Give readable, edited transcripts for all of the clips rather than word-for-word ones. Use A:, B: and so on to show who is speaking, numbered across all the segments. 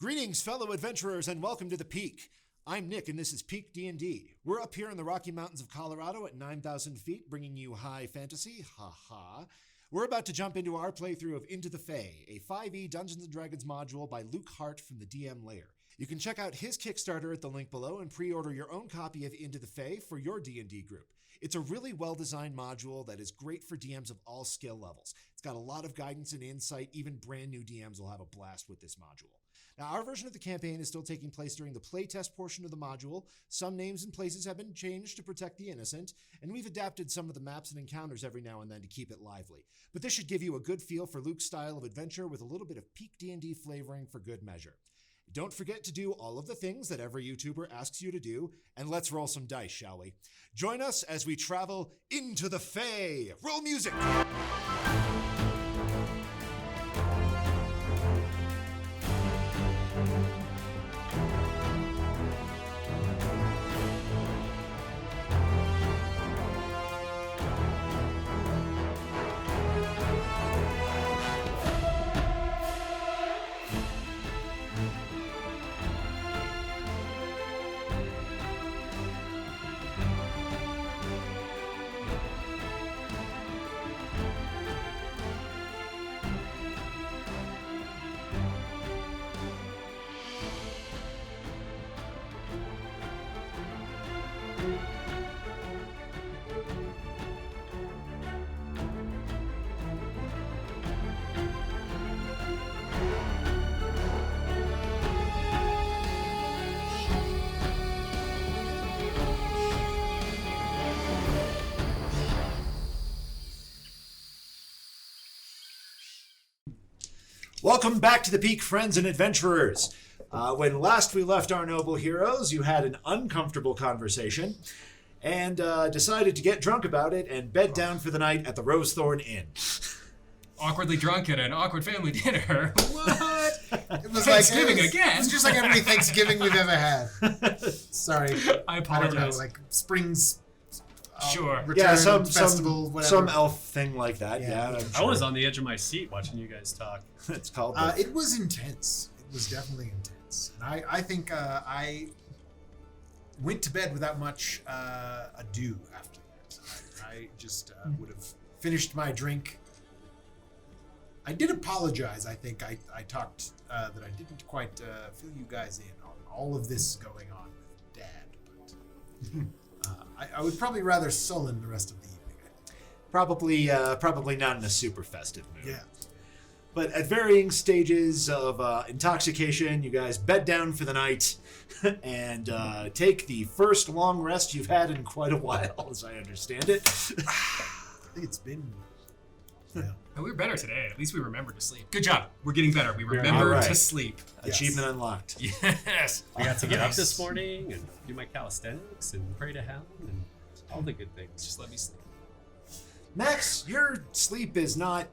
A: Greetings, fellow adventurers, and welcome to the Peak. I'm Nick, and this is PEAK D&D. We're up here in the Rocky Mountains of Colorado at 9,000 feet, bringing you high fantasy. Ha-ha. We're about to jump into our playthrough of Into the Fey, a 5e Dungeons & Dragons module by Luke Hart from the DM Lair. You can check out his Kickstarter at the link below and pre-order your own copy of Into the Fey for your D&D group. It's a really well-designed module that is great for DMs of all skill levels. It's got a lot of guidance and insight. Even brand new DMs will have a blast with this module. Now, our version of the campaign is still taking place during the playtest portion of the module. Some names and places have been changed to protect the innocent, and we've adapted some of the maps and encounters every now and then to keep it lively. But this should give you a good feel for Luke's style of adventure with a little bit of PEAK D&D flavoring for good measure. Don't forget to do all of the things that every YouTuber asks you to do, and let's roll some dice, shall we? Join us as we travel into the Fey. Roll music! Welcome back to the Peak, friends and adventurers. When last we left our noble heroes, you had an uncomfortable conversation and decided to get drunk about it and bed down for the night at the Rosethorn Inn.
B: Awkwardly drunk at an awkward family dinner. What?
C: It was
B: Thanksgiving
C: like,
B: again.
C: It was just like every Thanksgiving we've ever had. Sorry.
B: I apologize.
C: I don't know, like Springs
B: Sure.
C: Return Festival, whatever.
A: Some elf thing like that.
C: Yeah.
A: I'm
D: I
A: sure.
D: was on the edge of my seat watching you guys talk.
A: It's called.
C: It was intense. It was definitely intense. And I think I went to bed without much ado after that. I just would have finished my drink. I did apologize. I think I talked that I didn't quite fill you guys in on all of this going on with Dad. But I would probably rather sullen the rest of the evening.
A: Probably not in a super festive mood.
C: Yeah.
A: But at varying stages of intoxication, you guys bed down for the night and take the first long rest you've had in quite a while, as I understand it.
C: I think it's been. Yeah.
B: Oh, we were better today. At least we remembered to sleep. Good job. We're getting better. We remembered to sleep.
C: Yes.
A: Achievement unlocked.
B: Yes.
D: I got to get up this morning and do my calisthenics and pray to hell and all the good things.
B: Just let me sleep.
A: Max, your sleep is not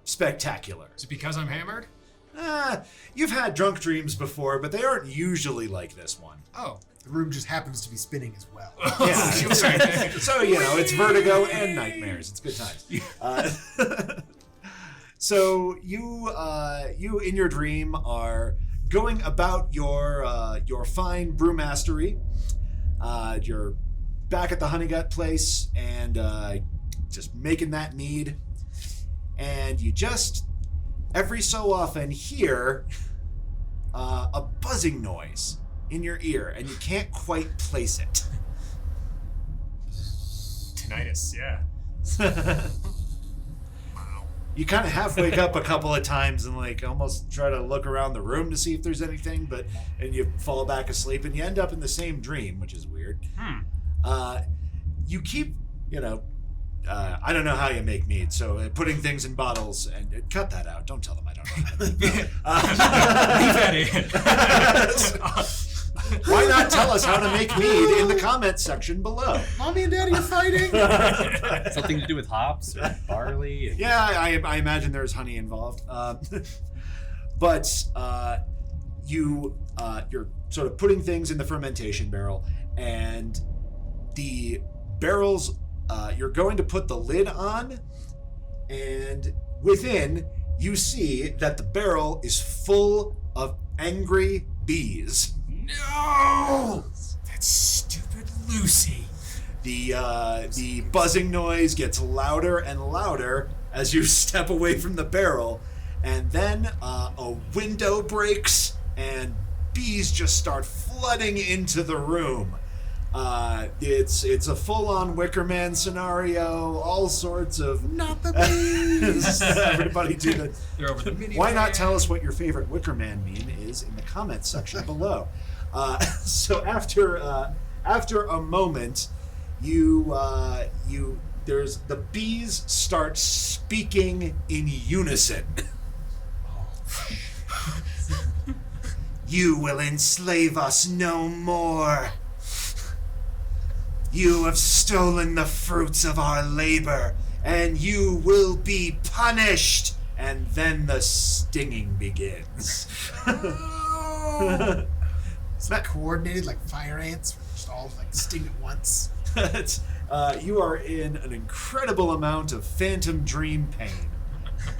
A: spectacular.
B: Is it because I'm hammered?
A: You've had drunk dreams before, but they aren't usually like this one.
B: Oh.
C: The room just happens to be spinning as well.
A: Yeah, so it's vertigo and nightmares. It's good times. So you in your dream are going about your fine brewmastery. You're back at the Honey Gut place and just making that mead, and you just every so often hear a buzzing noise in your ear, and you can't quite place it.
B: Tinnitus, yeah. Wow.
A: You kind of half wake up a couple of times and like almost try to look around the room to see if there's anything, and you fall back asleep and you end up in the same dream, which is weird. You keep, I don't know how you make mead, so putting things in bottles and cut that out. Don't tell them I don't know how to make mead.
B: Leave that in.
A: Why not tell us how to make mead in the comments section below?
C: Mommy and Daddy are fighting.
D: Something to do with hops or barley? And...
A: Yeah, I imagine there's honey involved. But you're sort of putting things in the fermentation barrel, and the barrels, you're going to put the lid on, and within you see that the barrel is full of angry bees.
B: No! That stupid Lucy.
A: The buzzing noise gets louder and louder as you step away from the barrel, and then a window breaks and bees just start flooding into the room. It's a full-on Wicker Man scenario, all sorts of...
C: Not the bees!
A: Everybody do the...
B: They're over the mini.
A: Why not tell us what your favorite Wicker Man meme is in the comments section below? So after a moment, there's the bees start speaking in unison. You will enslave us no more. You have stolen the fruits of our labor, and you will be punished. And then the stinging begins.
C: It's like coordinated like fire ants, just all like sting at once.
A: You are in an incredible amount of phantom dream pain.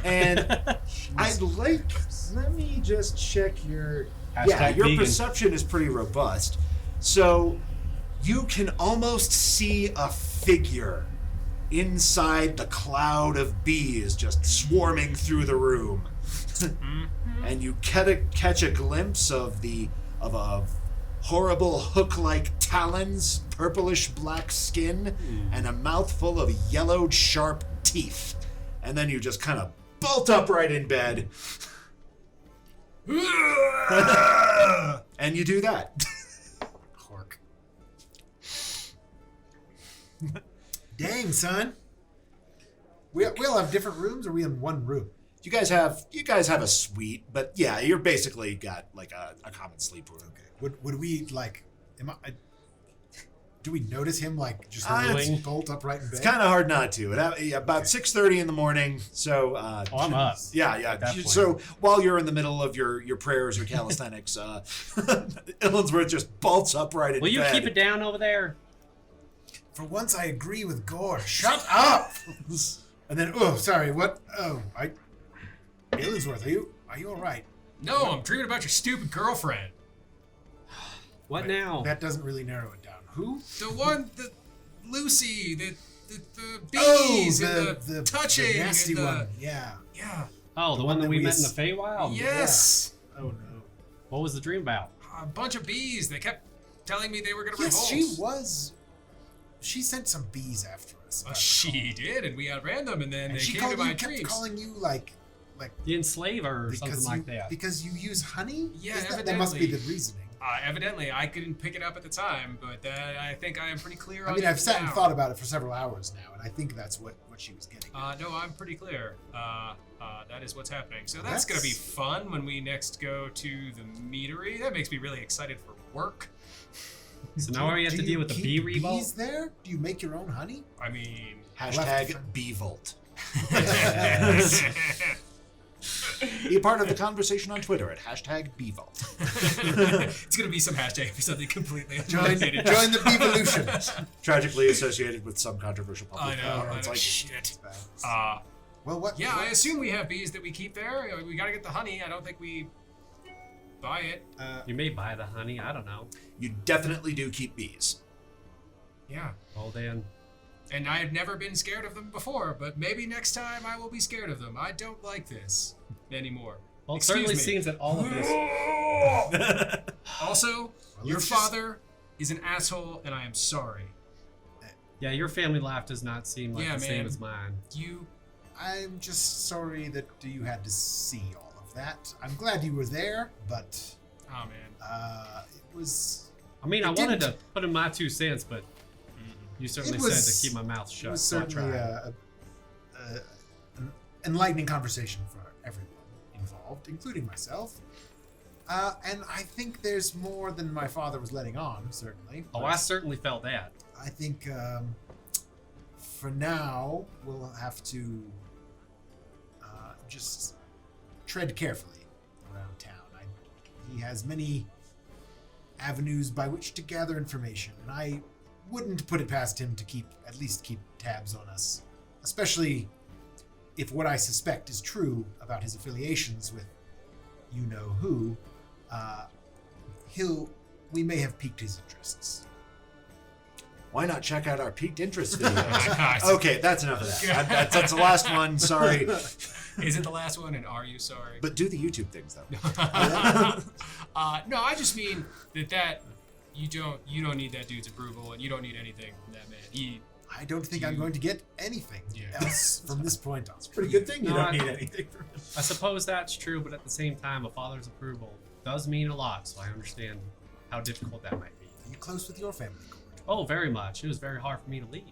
A: And let me just check your... your
D: vegan.
A: perception is pretty robust. So you can almost see a figure inside the cloud of bees just swarming through the room. And you catch a glimpse of a horrible hook-like talons, purplish black skin, and a mouthful of yellowed sharp teeth. And then you just kind of bolt upright in bed. And you do that.
C: Cork. Dang, son. We'll have different rooms, or are we in one room?
A: You guys have a suite, but yeah, you're basically got like a common sleep room.
C: Okay. Would we like? Do we notice him like just bolt upright in bed?
A: It's kind of hard not to. About 6:30 in the morning. So
D: I'm up.
A: Yeah.
D: That
A: So while you're in the middle of your prayers or calisthenics, Illinsworth just bolts upright in bed.
D: Will you keep it down over there?
C: For once, I agree with Ghourd. Shut up! And then, sorry, what? Illinsworth, are you all right?
B: No, I'm dreaming about your stupid girlfriend.
D: What
C: Wait,
D: now?
C: That doesn't really narrow it down. Who?
B: The one, Lucy, the bees, and the touching,
C: the nasty
B: and the...
C: one. Yeah.
B: Yeah.
D: Oh, the one that we met in the Feywild?
B: Yes.
C: Oh no.
D: What was the dream about?
B: A bunch of bees. They kept telling me they were going to
C: Yes,
B: revolt.
C: she was. She sent some bees after us.
B: She did, and we outran them, and then
C: And
B: they
C: she
B: came to my
C: kept
B: dreams.
C: calling you like
D: The enslaver or something like that.
C: Because you use honey.
B: Yeah,
C: that must be the
B: evidently.
C: reasoning.
B: Evidently, I couldn't pick it up at the time, but I think I am pretty clear on
C: I mean,
B: it
C: I've sat and
B: now.
C: thought about it for several hours now, and I think that's what she was getting.
B: No, I'm pretty clear. That is what's happening. So that's going to be fun when we next go to the meadery. That makes me really excited for work.
D: So now we have to deal with the bee revolt?
C: Bees there? Do you make your own honey?
B: I mean...
A: Hashtag Beevolt. Be a part of the conversation on Twitter at hashtag Beevolt.
B: It's going to be some hashtag for something completely
C: Join
B: unrelated.
C: the Beevolution.
A: Tragically associated with some controversial public.
B: I know.
A: It's like,
B: Shit.
C: Well, what?
B: Yeah, I assume we have bees that we keep there. We got to get the honey. I don't think we buy it.
D: You may buy the honey. I don't know.
A: you definitely do keep bees.
B: Yeah.
D: Well, then.
B: And I've never been scared of them before, but maybe next time I will be scared of them. I don't like this anymore.
D: Well, it
B: Excuse
D: certainly
B: me.
D: seems that all of this.
B: Also, your father is an asshole, and I am sorry.
D: Yeah, your family life does not seem like
B: Yeah,
D: the same
B: man.
D: as mine.
C: I'm just sorry that you had to see all of that. I'm glad you were there, but
B: Oh man.
C: it was.
D: I mean,
C: It
D: I wanted
C: didn't-
D: to put in my 2 cents, but you certainly
C: It was-
D: said to keep my mouth shut.
C: It was
D: so I
C: certainly
D: tried.
C: an enlightening conversation for everyone involved, including myself. And I think there's more than my father was letting on, certainly.
D: Oh, I certainly felt that.
C: I think for now we'll have to just tread carefully around town. He has many avenues by which to gather information, and I wouldn't put it past him to at least keep tabs on us, especially if what I suspect is true about his affiliations with you-know-who. we may have piqued his interests.
A: Why not check out our peaked interest videos? Okay, that's enough of that. That's the last one. Sorry.
B: Is it the last one? And are you sorry?
A: But do the YouTube things though.
B: No, I just mean that you don't need that dude's approval, and you don't need anything from that man.
C: I don't think I'm going to get anything else from this point on. It's a
A: Pretty good thing you don't need anything from him.
D: I suppose that's true, but at the same time, a father's approval does mean a lot, so I understand how difficult that might be.
C: Are you close with your family, Ghourd?
D: Oh, very much. It was very hard for me to leave.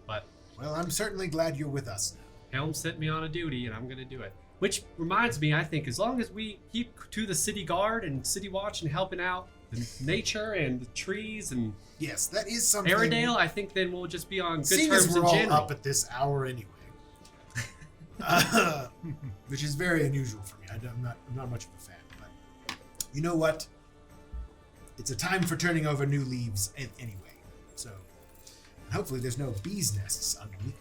D: But
C: Well, I'm certainly glad you're with us now.
D: Helm sent me on a duty, and I'm going to do it. Which reminds me, I think, as long as we keep to the city guard and city watch and helping out the nature and the trees and
C: Yes, that is something.
D: Aeredale, I think then we'll just be on good
C: Seeing
D: terms
C: as we're
D: in
C: all
D: general.
C: up at this hour anyway, which is very unusual for me. I'm not much of a fan, but you know what? It's a time for turning over new leaves anyway. So, and hopefully there's no bees' nests underneath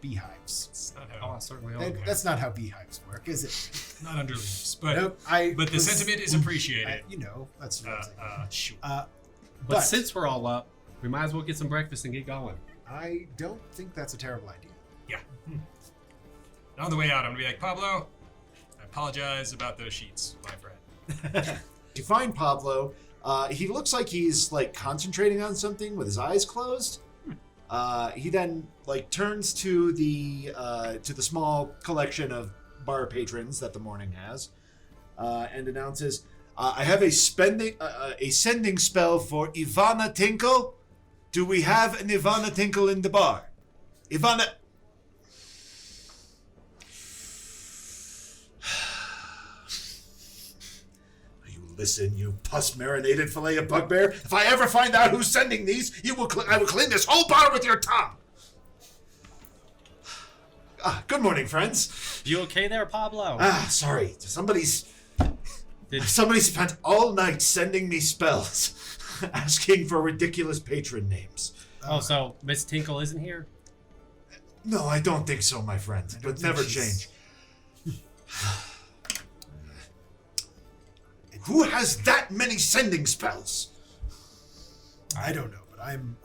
C: beehives.
B: It's not
D: Oh,
B: how,
D: I certainly hope.
C: That's not how beehives work, is it?
B: not under leaves, but
C: Nope,
B: but the sentiment is appreciated.
C: That's what I'm saying.
B: Sure.
D: But since we're all up, we might as well get some breakfast and get going.
C: I don't think that's a terrible idea.
B: On the way out, I'm gonna be like, Pablo, I apologize about those sheets, my friend.
A: You find Pablo. He looks like he's like concentrating on something with his eyes closed. He then like turns to the small collection of bar patrons that the morning has, and announces, "I have a sending spell for Ivana Tinkle. Do we have an Ivana Tinkle in the bar? Ivana." Listen, you pus-marinated fillet of bugbear. If I ever find out who's sending these, I will clean this whole bar with your tongue. Good morning, friends.
D: You okay there, Pablo?
A: Sorry. Somebody's spent all night sending me spells, asking for ridiculous patron names.
D: Oh, so Miss Tinkle isn't here?
A: No, I don't think so, my friend. But never change. Who has that many sending spells?
C: I don't know, but I'm.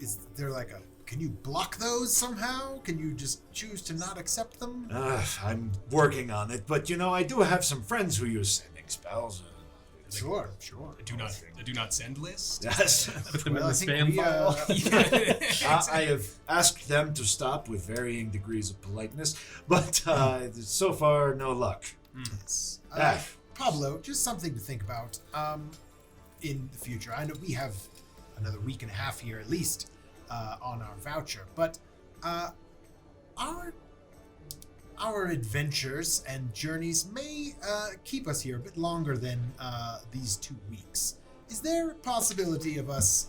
C: Is there like a? Can you block those somehow? Can you just choose to not accept them?
A: I'm working on it, but I do have some friends who use sending spells.
C: Sure.
B: The do not send list.
A: Yes.
D: Put them
C: Well,
D: in the
C: I think
D: spam file.
A: I have asked them to stop with varying degrees of politeness, but so far, no luck.
C: Yes.
A: Ah.
C: Pablo, just something to think about in the future. I know we have another week and a half here at least on our voucher, but our adventures and journeys may keep us here a bit longer than these 2 weeks. Is there a possibility of us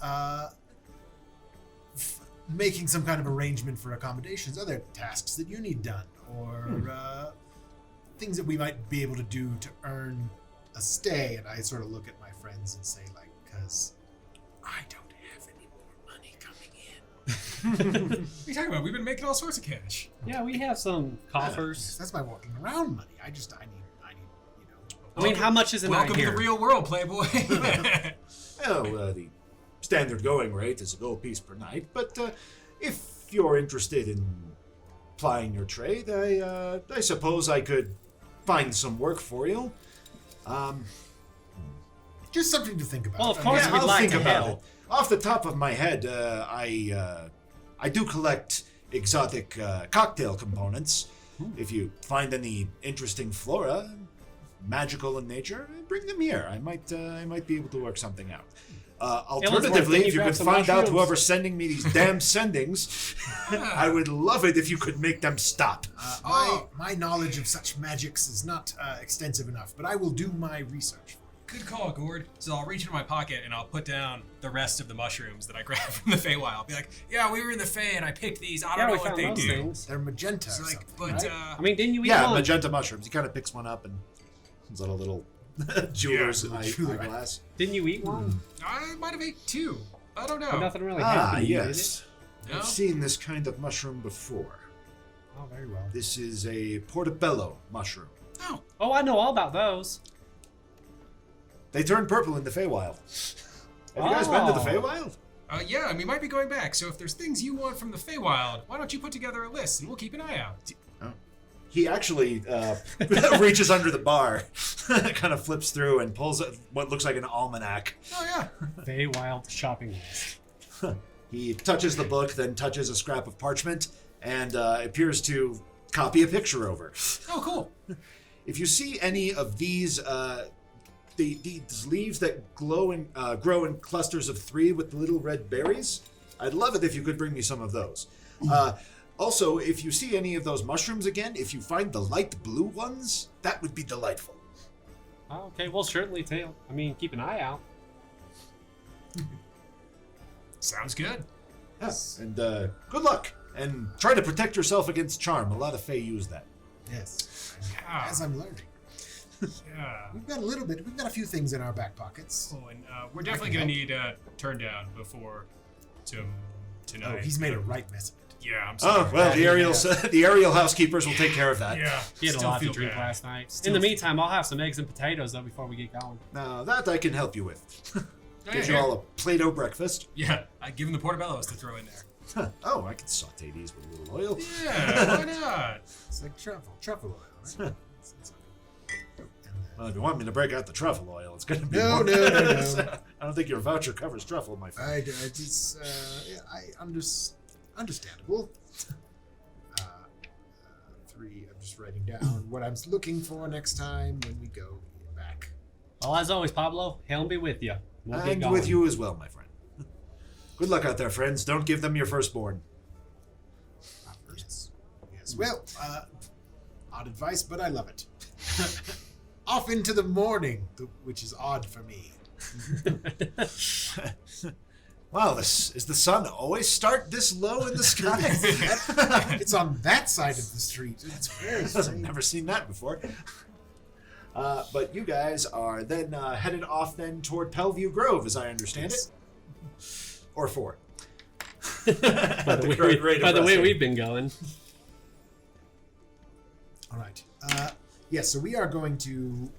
C: making some kind of arrangement for accommodations, other tasks that you need done, or things that we might be able to do to earn a stay? And I sort of look at my friends and say, like, because I don't have any more money coming in.
B: What are you talking about? We've been making all sorts of cash.
D: Yeah, we have some coffers.
C: That's my walking around money. I need,
D: I mean, how much is in
B: Welcome
D: here?
B: to the real world, Playboy.
A: The standard going rate is a gold piece per night, but if you're interested in plying your trade, I suppose I could find some work for you.
C: just something to think about.
D: Well, of course, we'd
A: I'll
D: like
A: think
D: to
A: about
D: help.
A: it. Off the top of my head, I do collect exotic cocktail components. If you find any interesting flora, magical in nature, bring them here. I might be able to work something out. Alternatively,
D: then you
A: if you
D: grab
A: could
D: some
A: find out
D: mushrooms.
A: whoever's sending me these damn sendings, I would love it if you could make them stop.
C: My knowledge of such magics is not extensive enough, but I will do my research.
B: Good call, Ghourd. So I'll reach into my pocket and I'll put down the rest of the mushrooms that I grabbed from the Feywild. I'll be like, yeah, we were in the Fey and I picked these. I don't know
D: we
B: what
D: found
B: they
D: those
B: do.
D: things.
C: They're magenta.
B: It's
C: or
B: like,
C: something,
B: but
C: right?
D: I mean, didn't you eat
A: Yeah,
D: one?
A: magenta mushrooms. He kind of picks one up and puts out a little jeweler's eyeglass.
D: Didn't you eat one?
B: I might have ate 2. I don't know.
D: But nothing really happened.
A: Yes.
B: No?
A: I've seen this kind of mushroom before.
D: Oh, very well.
A: This is a Portobello mushroom.
B: Oh,
D: Oh, I know all about those.
A: They turn purple in the Feywild. Have you guys been to the Feywild?
B: Yeah, and we might be going back. So if there's things you want from the Feywild, why don't you put together a list and we'll keep an eye out.
A: He actually reaches under the bar, kind of flips through and pulls what looks like an almanac.
B: Oh, yeah.
D: Feywild shopping list.
A: He touches the book, then touches a scrap of parchment, and appears to copy a picture over.
B: Oh, cool.
A: If you see any of these these leaves that grow in clusters of 3 with the little red berries, I'd love it if you could bring me some of those. Also, if you see any of those mushrooms again, if you find the light blue ones, that would be delightful.
D: Okay, we'll certainly keep an eye out.
B: Sounds good.
A: Yes, and good luck. And try to protect yourself against charm. A lot of Fey use that.
C: Yes.
B: Yeah.
C: As I'm learning.
B: Yeah.
C: We've got a few things in our back pockets.
B: Oh, and we're definitely going to need a turn down before tonight.
C: Oh, he's made a right mess of it.
B: Yeah, I'm sorry.
A: Oh, well, the aerial housekeepers will take care of that.
B: Yeah.
D: He had a
B: Still
D: lot to
B: feel
D: drink
B: bad.
D: last night.
B: Still
D: In the meantime, I'll have some eggs and potatoes, though, before we get going.
A: Now, that I can help you with.
B: Oh,
A: Gives
B: yeah,
A: you all a Play-Doh breakfast.
B: Yeah, I give him the portobellos to throw in there.
A: Oh, I can saute these with a little oil.
B: Yeah, why not?
C: It's like truffle oil, right?
A: Well, if you want me to break out the truffle oil, it's going to be
C: No.
A: I don't think your voucher covers truffle, my friend.
C: I just, understandable. 3, I'm just writing down what I'm looking for next time when we go back.
D: Well, as always, Pablo, he'll be with you. We'll get
A: And
D: going.
A: with you as well, my friend. Good luck out there, friends. Don't give them your firstborn.
C: Yes. Well, odd advice, but I love it. Off into the morning, which is odd for me.
A: Wow, is the sun always start this low in the sky?
C: It's on that side of the street. It's very
A: I've
C: strange.
A: never seen that before. But you guys are then headed off then toward Pelview Grove, as I understand it. Or 4.
D: By the way we've been going.
C: All right. Yes, so we are going to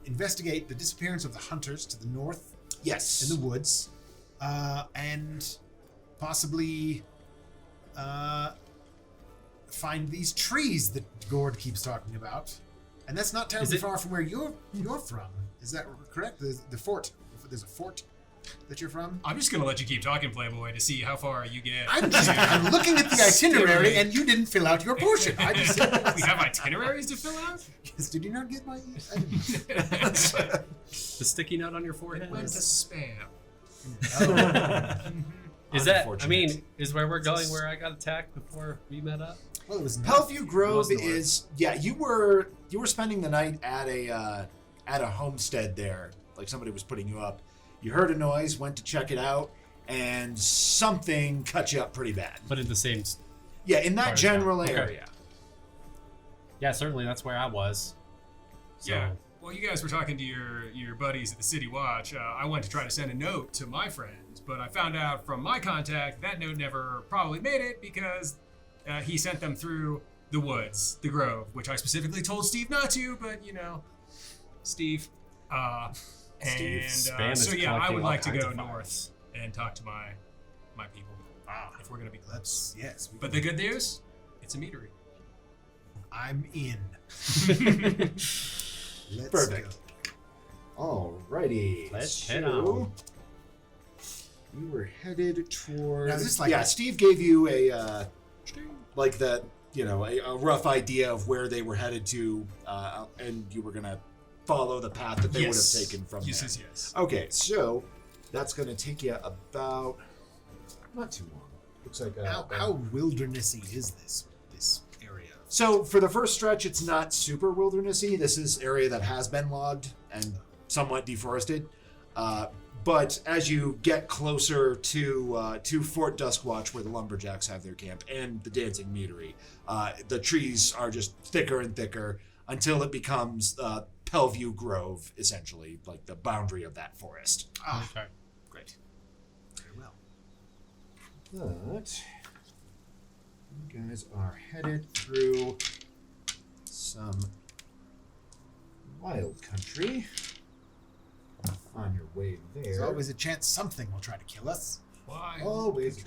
C: investigate the disappearance of the hunters to the north
A: Yes.
C: in the woods, and possibly find these trees that Ghourd keeps talking about. And that's not terribly far from where you're from. Is that correct? The fort. There's a fort that you're from.
B: I'm just gonna let you keep talking, Playboy, to see how far you get.
C: I'm looking at the itinerary, and you didn't fill out your portion. I just
B: We have itineraries to fill out?
C: Yes, did you not get my?
D: The sticky note on your forehead?
B: Went to spam.
D: Is that,
A: Unfortunate.
D: is where we're going where I got attacked before we met up?
C: Well, it was
A: Pelview Grove
D: It was
A: is you were spending the night at a homestead there, like somebody was putting you up. You heard a noise, went to check it out, and something cut you up pretty bad.
D: But in the same...
A: Yeah, in that
D: Part of
A: general
D: town. Okay.
A: area.
D: Yeah, certainly that's where I was. So,
B: Yeah. Well, you guys were talking to your buddies at the City Watch. I went to try to send a note to my friend, but I found out from my contact that note never probably made it because he sent them through the woods, the grove, which I specifically told Steve not to, but, Steve.
D: Spam
B: And
D: is
B: so, yeah, I
D: collecting
B: would
D: all
B: like to
D: kinds
B: go
D: of
B: north and talk to my people if we're going to be close.
C: Yes.
B: But the good news, it's a meadery.
C: I'm in. Let's
A: Perfect.
C: go.
A: Alrighty.
D: Let's head
A: So, you were headed toward.
C: Now, is this like
A: Steve gave you a rough idea of where they were headed to, and you were gonna follow the path that they would have taken from there.
B: Yes.
A: Okay, so that's gonna take you about not too long. Looks like
C: How wildernessy is this area?
A: So for the first stretch, it's not super wildernessy. This is area that has been logged and somewhat deforested. But as you get closer to Fort Duskwatch, where the lumberjacks have their camp, and the dancing meadery, the trees are just thicker and thicker until it becomes Pelview Grove, essentially, like the boundary of that forest.
C: Ah,
D: Okay.
C: great. Very well.
A: But you guys are headed through some wild country. On your way there.
C: There's always a chance something will try to kill us.
B: Why?
A: Always.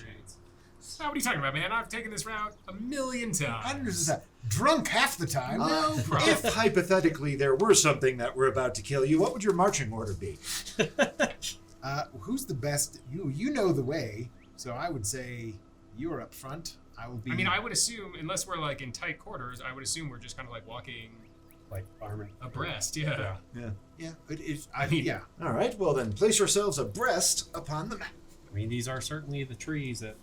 B: What are you talking about, man? I've taken this route a million times.
C: Hundreds of times. Drunk half the time.
B: No problem.
A: If hypothetically there were something that were about to kill you, what would your marching order be?
C: Who's the best? You know the way, so I would say you're up front. I will be.
B: I mean, I would assume, unless we're like in tight quarters, I would assume we're just kind of like walking
D: Like armor.
B: abreast. Yeah.
C: Yeah, it is.
B: I mean,
C: yeah.
A: All right, well then, place yourselves abreast upon the map.
D: I mean, these are certainly the trees that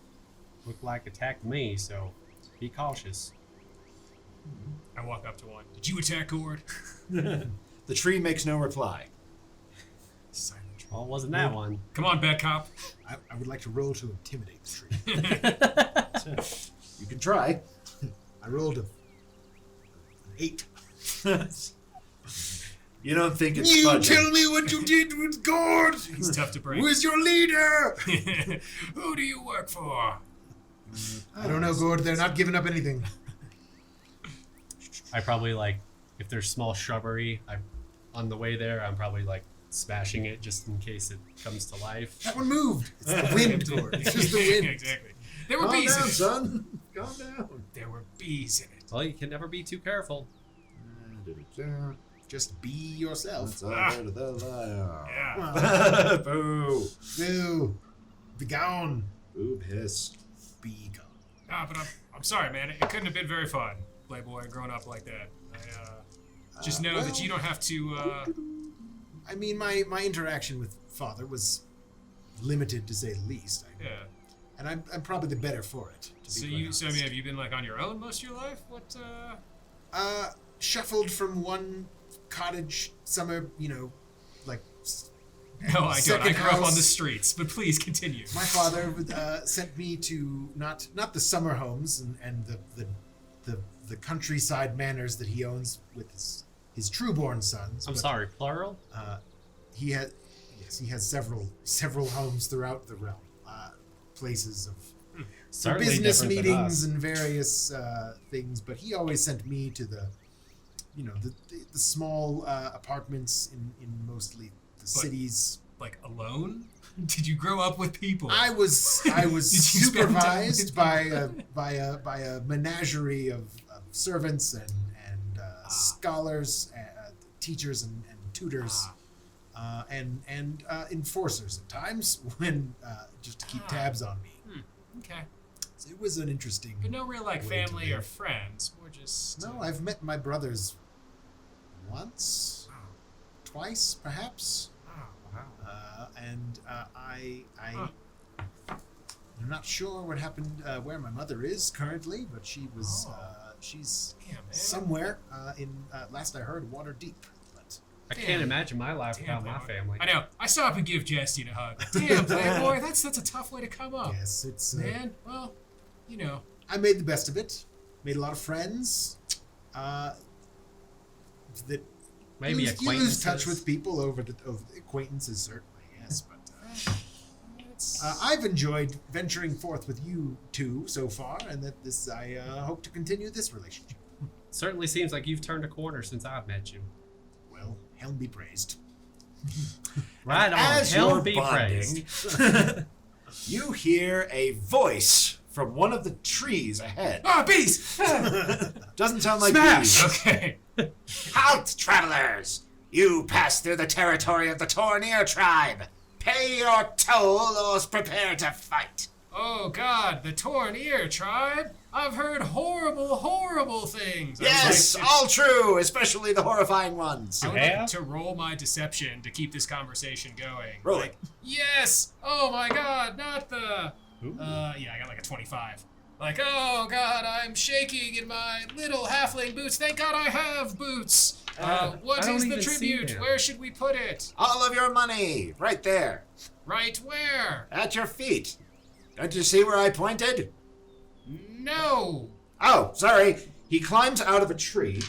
D: look like attacked me, so be cautious.
B: I walk up to one. Did you attack Ghourd?
A: The tree makes no reply.
B: Silent.
D: Well, it wasn't that one.
B: Come on, bad cop.
C: I would like to roll to intimidate the tree.
A: You can try.
C: I rolled an 8.
A: You don't think it's
C: You
A: fudging.
C: tell me what you did with Ghourd.
B: He's tough to break.
C: Who's your leader?
B: Who do you work for?
C: I don't know, Ghourd. They're not giving up anything.
D: I probably like, if there's small shrubbery, on the way there, I'm probably like smashing it just in case it comes to life.
C: That one moved. It's the wind, Ghourd. It's just the wind.
B: Exactly. There were
A: Calm
B: bees
A: down,
B: in it.
A: son. Calm down.
B: There were bees in it.
D: Well, you can never be too careful.
C: Just be yourself.
A: That's all right of the liar.
B: Yeah.
A: Boo.
C: Boo. Be gone.
A: Boo piss.
C: Be gone.
B: Ah, but I'm sorry, man. It couldn't have been very fun, Playboy, growing up like that. I just know that you don't have to.
C: I mean, my interaction with Father was limited, to say the least.
B: Yeah.
C: And I'm probably the better for it.
B: So I mean, have you been like on your own most of your life? What?
C: Shuffled from one cottage summer, like.
B: No, I don't. I
C: second
B: grew up on
C: house.
B: the streets, but please continue.
C: My father sent me to not the summer homes and the countryside manors that he owns with his trueborn sons.
D: I'm
C: but,
D: sorry, plural?
C: He has several homes throughout the realm, places of for
D: Certainly
C: business
D: different than
C: meetings
D: us.
C: and various things. But he always sent me to the small apartments in mostly the cities.
B: Like alone? Did you grow up with people?
C: I was
B: Did you spend time with
C: supervised by a menagerie of servants and scholars, teachers and tutors, and enforcers at times when just to keep tabs on me.
B: Okay.
C: So it was an interesting.
B: But no real like
C: way to
B: family or
C: live.
B: friends. We're just.
C: No, I've met my brothers once, twice perhaps. And I'm not sure what happened where my mother is currently, but she was she's
B: Damn, man.
C: somewhere in last I heard Waterdeep. But
D: I can't imagine my life without my
B: Playboy.
D: family.
B: I know. I stop and give Jaastein a hug. Damn, Playboy, that's a tough way to come up.
C: yes, it's
B: Man, well, you know.
C: I made the best of it. Made a lot of friends. That
D: Maybe
C: you lose touch
D: acquaintances.
C: with people over acquaintances, certainly. Yes, but I've enjoyed venturing forth with you two so far, and that I hope to continue this relationship.
D: Certainly seems like you've turned a corner since I've met you.
C: Well, Helm be praised.
D: Right on.
A: As
D: Hell
A: you're
D: be
A: bonding,
D: praised.
A: you hear a voice from one of the trees ahead.
B: Ah, bees!
A: Doesn't sound like
D: Smash!
A: bees.
B: Okay.
E: Halt, travelers! You pass through the territory of the Tornir tribe. Pay your toll or prepare to fight.
B: Oh God, the Torn Ear tribe. I've heard horrible, horrible things. I would
A: Yes,
B: like
A: all true, especially the horrifying ones.
B: I would
D: Yeah?
B: like to roll my deception to keep this conversation going.
A: Roll
B: like, yes! Oh my God, not the.
D: Ooh.
B: Yeah, I got like a 25. Like, oh God, I'm shaking in my little halfling boots. Thank God I have boots. What
D: I don't
B: is the
D: even see
B: tribute?
D: them.
B: Where should we put it?
A: All of your money, right there,
B: Right where?
A: at your feet. Don't you see where I pointed?
B: No.
A: Oh, sorry. He climbs out of a tree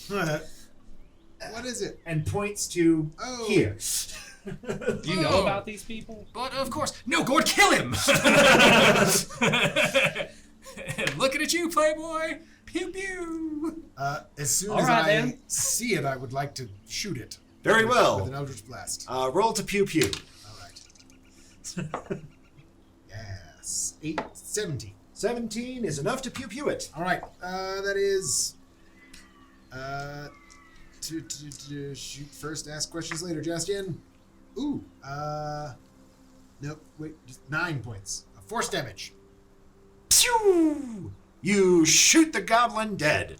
C: What is it?
A: and points to
C: Oh.
A: here.
D: Do you know
B: Oh.
D: about these people?
B: But of course, no, Ghourd, kill him! Looking at you, Playboy. Pew pew.
C: As soon
D: All
C: as
D: right,
C: I
D: then.
C: see it, I would like to shoot it.
A: Very
C: with
A: well.
C: an Eldritch Blast.
A: Roll to pew pew.
C: All right. Yes. 17.
A: 17 is enough to pew pew it.
C: All right. That is. To shoot first, ask questions later. Jaastein. Ooh. Nope. Wait. Just 9 points. Force damage.
A: Pew! You shoot the goblin dead.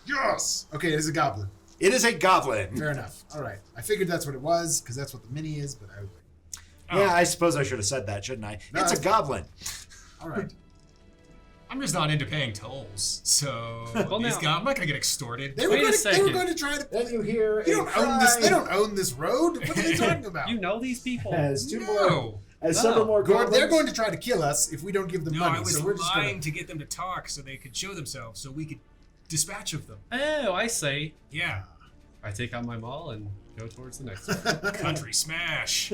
C: Yes. Okay, it is a goblin.
A: It is a goblin.
C: Fair enough. All right. I figured that's what it was because that's what the mini is, but I was like,
A: Yeah, I suppose I should have said that, shouldn't I?
C: No,
A: It's a
C: that's-
A: goblin.
C: all right.
B: I'm just not into paying tolls, so
D: Well,
B: these
D: now-
B: guys, I'm not gonna get extorted.
C: They were,
D: Wait a
C: going to, they were
D: second.
C: going to try to.
A: Then you hear
C: You
A: a
C: don't own this.
A: cry
C: They don't own this road. What are they talking about?
D: You know these people.
A: as two more,
B: No,
A: as
D: No.
A: several more
C: Ghourd,
A: goblins.
C: they're going to try to kill us if we don't give them
B: no,
C: money.
B: I was
C: so we're just
B: lying
C: going
B: to get them to talk so they could show themselves, so we could dispatch of them.
D: Oh, I say.
B: Yeah,
D: I take out my maul and go towards the next one.
B: country smash.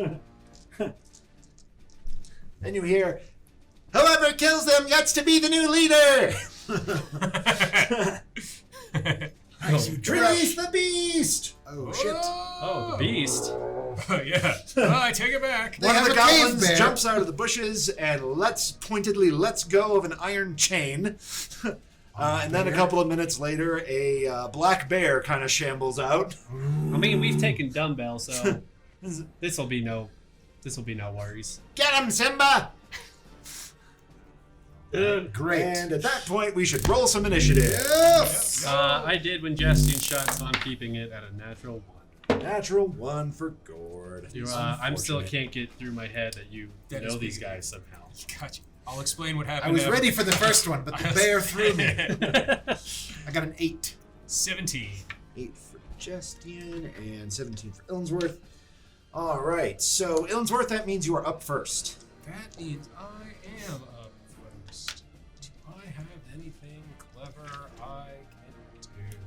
A: Then you hear, whoever kills them gets to be the new leader.
C: Nice, you
A: Release the beast.
C: Oh shit!
D: Oh, the beast.
B: Yeah. Oh, I take it back.
C: They
A: One of
C: have
A: the
C: a cave
A: goblins
C: bear.
A: jumps out of the bushes and pointedly lets go of an iron chain. And then a couple of minutes later, a black bear kind of shambles out.
D: I mean, we've taken dumbbells, so this will be no worries.
A: Get him, Simba!
C: Great.
A: And at that point, we should roll some initiative.
C: Yes.
D: I did when Jaastein shot, so I'm keeping it at a natural 1.
A: Natural 1 for Ghourd.
D: I'm still
A: Unfortunate.
D: can't get through my head that you
B: That
D: know
B: is
D: these
B: pretty
D: guys somehow.
B: Gotcha. I'll explain what happened.
C: I was
B: after-
C: ready for the first one, but the bear threw me. I got an 8.
B: 17.
A: 8 for Jaastein and 17 for Illinsworth. All right, so Illinsworth, that means you are up first.
B: That means I am up first. Do I have anything clever I can do?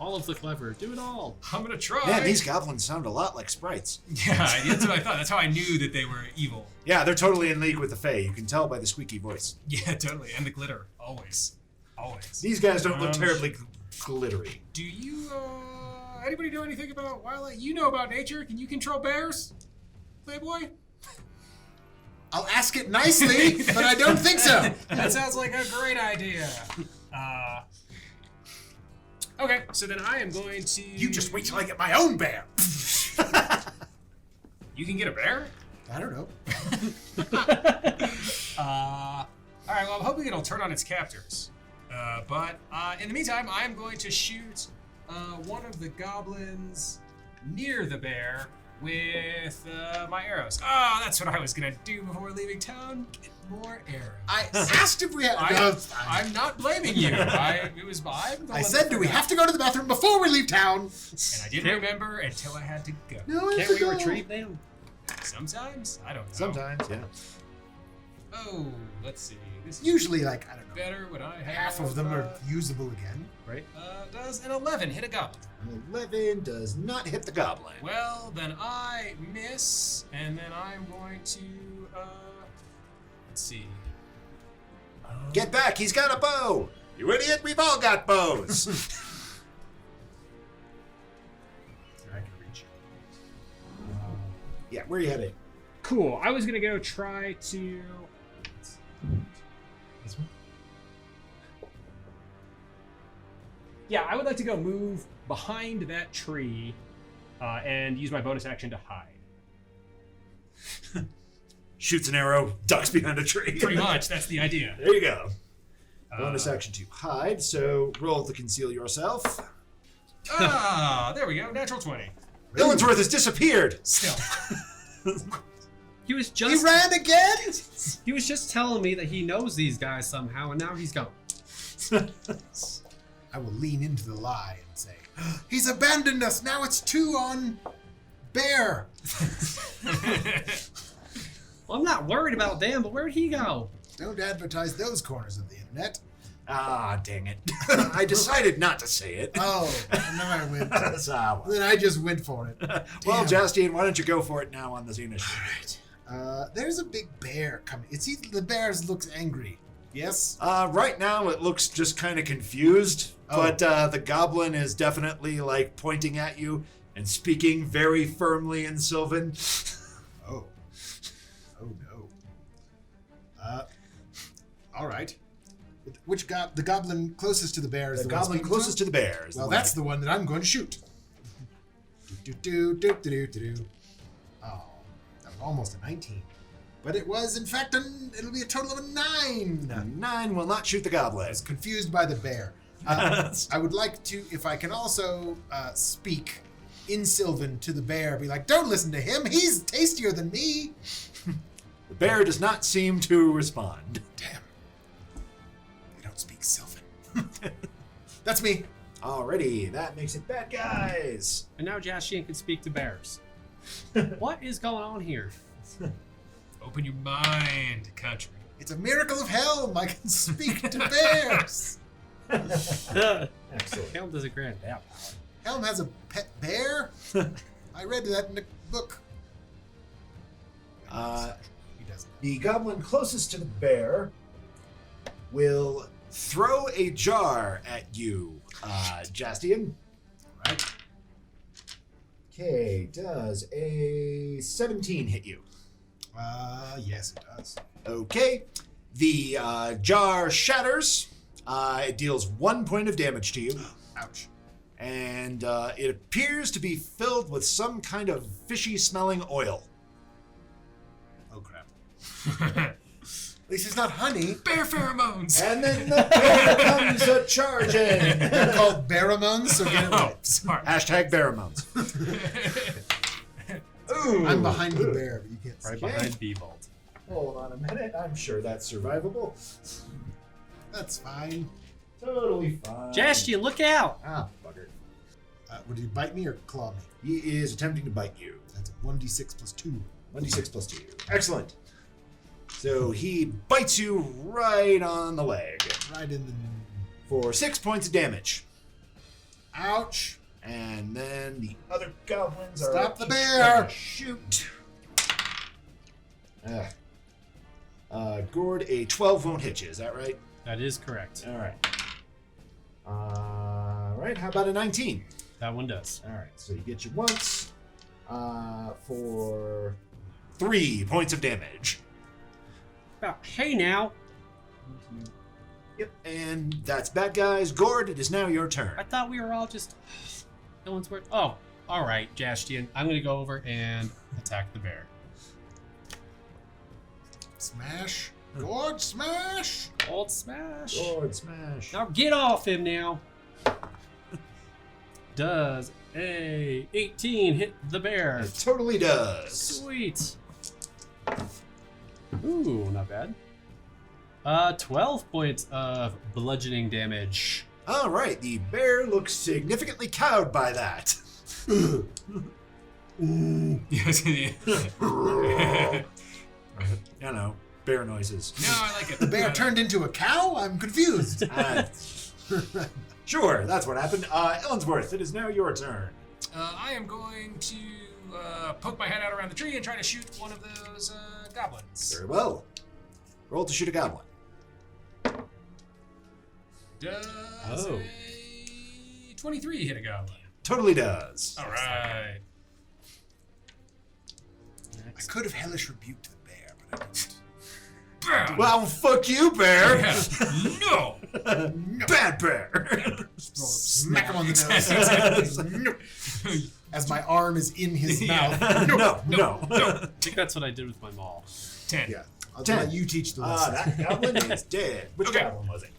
D: All of the clever. Do it all.
B: I'm gonna try.
A: Man, these goblins sound a lot like sprites.
B: Yeah, that's what I thought. That's how I knew that they were evil.
A: Yeah, they're totally in league with the Fey. You can tell by the squeaky voice.
B: Yeah, totally. And the glitter. Always. Always.
A: These guys don't look terribly glittery.
B: Do you, anybody know anything about wildlife? You know about nature. Can you control bears? Playboy?
C: I'll ask it nicely, but I don't think so.
B: That sounds like a great idea. Okay, so then I am going to...
C: You just wait till I get my own bear.
B: You can get a bear?
C: I don't know.
B: Alright, well, I'm hoping it'll turn on its captors. But in the meantime, I am going to shoot one of the goblins near the bear with my arrows. Oh, that's what I was gonna do before leaving town. Get more arrows.
C: I asked if we had. No, it's fine.
B: I'm not blaming you. I'm the
C: I
B: one
C: said,
B: that
C: do we
B: forgot.
C: have to go to the bathroom before we leave town?
B: And I didn't remember until I had to go.
C: No, I
D: Can't we
C: forgot.
D: retrieve them?
B: Sometimes? I don't know.
A: Sometimes, yeah.
B: Oh, let's see. This is
C: Usually, like, I don't know,
B: better when I have...
C: half of them are usable again.
D: Right?
B: Does an 11 hit a goblin?
A: 11 does not hit the goblin.
B: Well, then I miss, and then I'm going to, let's see.
A: Get back, he's got a bow! You idiot, we've all got bows!
C: I can reach it.
A: Yeah, where are you heading?
B: Cool. I was gonna go try to.
C: This one?
B: Yeah, I would like to go move behind that tree, and use my bonus action to hide.
A: Shoots an arrow, ducks behind a tree.
B: Pretty much, that's the idea.
A: There you go. Bonus action to hide, so roll to conceal yourself.
B: There we go. Natural 20.
A: Illinsworth has disappeared!
B: Still.
D: He was
C: He
D: just
C: ran again?
D: he was just telling me that he knows these guys somehow, and now he's gone.
C: I will lean into the lie and say, he's abandoned us. Now it's 2 on bear.
D: Well, I'm not worried about them, but where'd he go?
C: Don't advertise those corners of the internet.
A: Ah, dang it. I decided not to say it.
C: Oh, and then I went.
A: So,
C: Then I just went for it.
A: well,
C: Damn.
A: Jaastein, why don't you go for it now on this initiative?
C: There's a big bear coming. The bear looks angry. Yes.
A: Right now, it looks just kind of confused, but the goblin is definitely like pointing at you and speaking very firmly in Sylvan.
C: Oh. Oh no. All right. Which the goblin closest to the bear is
A: The
C: the one
A: goblin
C: speaking
A: closest
C: to
A: to the bear is
C: Well,
A: the one.
C: that's the one that I'm going to shoot. Do. Oh, that was almost a 19. But it was, in fact, it'll be a total of a 9.
A: 9 will not shoot the goblin.
C: I was confused by the bear. I would like to, if I can also speak in Sylvan to the bear, be like, don't listen to him. He's tastier than me.
A: The bear does not seem to respond.
C: Damn. They don't speak Sylvan. That's me.
A: Alrighty, that makes it bad guys.
D: And now Jaastein can speak to bears. What is going on here?
B: Open your mind, country.
C: It's a miracle of Helm. I can speak to bears.
A: Excellent.
D: Helm doesn't grant that power.
C: Helm has a pet bear? I read that in the book. He doesn't.
A: The goblin closest to the bear will throw a jar at you, Jaastein.
C: Right.
A: Okay, does a 17 hit you?
C: Yes, it does.
A: Okay, the jar shatters. It deals 1 point of damage to you,
C: Ouch.
A: and it appears to be filled with some kind of fishy-smelling oil.
C: Oh, crap. At least it's not honey.
B: Bear pheromones.
A: And then the bear comes a-charging.
C: They're called Bearamones, so get it
B: Oh,
C: right.
B: sorry.
A: Hashtag Bearamones. Ooh.
C: I'm behind the bear, but you can't see.
D: Right
A: Okay.
D: behind Bevolt.
A: Hold on a minute. I'm sure that's survivable.
C: That's fine.
A: Totally fine.
D: Jaastein, look out!
A: Ah, bugger.
C: Would he bite me or claw me?
A: He is attempting to bite you.
C: That's a 1d6 plus 2.
A: 1d6 plus 2. Excellent. So he bites you right on the leg
C: Right in the...
A: for 6 points of damage.
C: Ouch.
A: And then the other goblins are
C: Stop the
A: each
C: bear!
A: gonna shoot. Ghourd, a 12 won't hit you, is that right?
D: That is correct.
A: Alright. Alright, how about a 19?
D: That one does.
A: Alright, so you get you once for 3 points of damage.
D: Hey now!
A: Yep, and that's bad guys. Ghourd, it is now your turn.
D: I thought we were all just... Illinsworth. Oh, alright, Jaastein. I'm gonna go over and attack the bear.
C: Smash. Ghourd, smash.
D: Old smash!
A: Ghourd, smash.
D: Now get off him now! Does a 18 hit the bear?
A: It totally does.
D: Sweet. Ooh, not bad. 12 points of bludgeoning damage.
A: Alright, the bear looks significantly cowed by that.
B: Yes, yeah.
A: You know, bear noises.
B: No, I like it.
C: The bear turned into a cow? I'm confused.
A: Sure, that's what happened. Illinsworth, it is now your turn.
B: I am going to poke my head out around the tree and try to shoot one of those goblins.
A: Very well. Roll to shoot a goblin.
B: Does
D: Oh.
B: a 23 hit a goblin?
A: Totally does.
B: All right.
C: I could have hellish rebuked the bear, but I didn't.
B: Bam!
A: Well, fuck you, bear.
B: Yeah. No.
A: Bad bear.
C: Smack him on the nose. As my arm is in his mouth.
A: No.
D: I think that's what I did with my maul.
B: 10.
C: Yeah. I'll
A: 10.
C: let you teach the lesson.
A: That goblin is dead. Which
B: Okay.
A: goblin was it?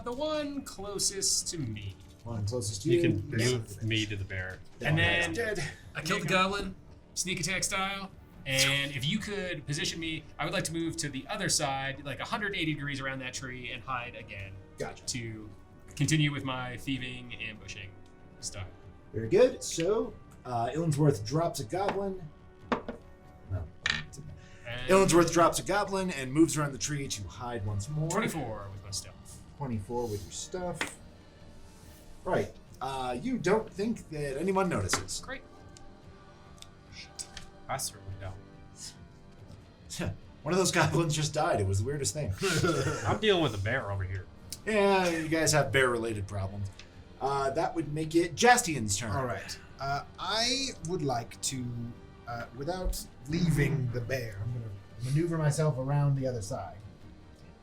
B: The one closest to me.
A: One closest to
D: You
A: you.
D: can move me to the bear.
B: And then
A: dead.
B: I killed the goblin, sneak attack style. And if you could position me, I would like to move to the other side, like 180 degrees around that tree, and hide again
A: Gotcha.
B: to continue with my thieving, ambushing style.
A: Very good. So, Illinsworth drops a goblin. No.
B: And
A: Illinsworth drops a goblin and moves around the tree to hide once more.
B: 24 with my stealth.
A: 24 with your stuff. Right. You don't think that anyone notices.
B: Great.
D: I certainly don't.
A: One of those goblins just died. It was the weirdest thing.
D: I'm dealing with a bear over here.
A: Yeah, you guys have bear-related problems. That would make it Jaastein's turn.
C: All right. I would like to, without leaving the bear, I'm going to maneuver myself around the other side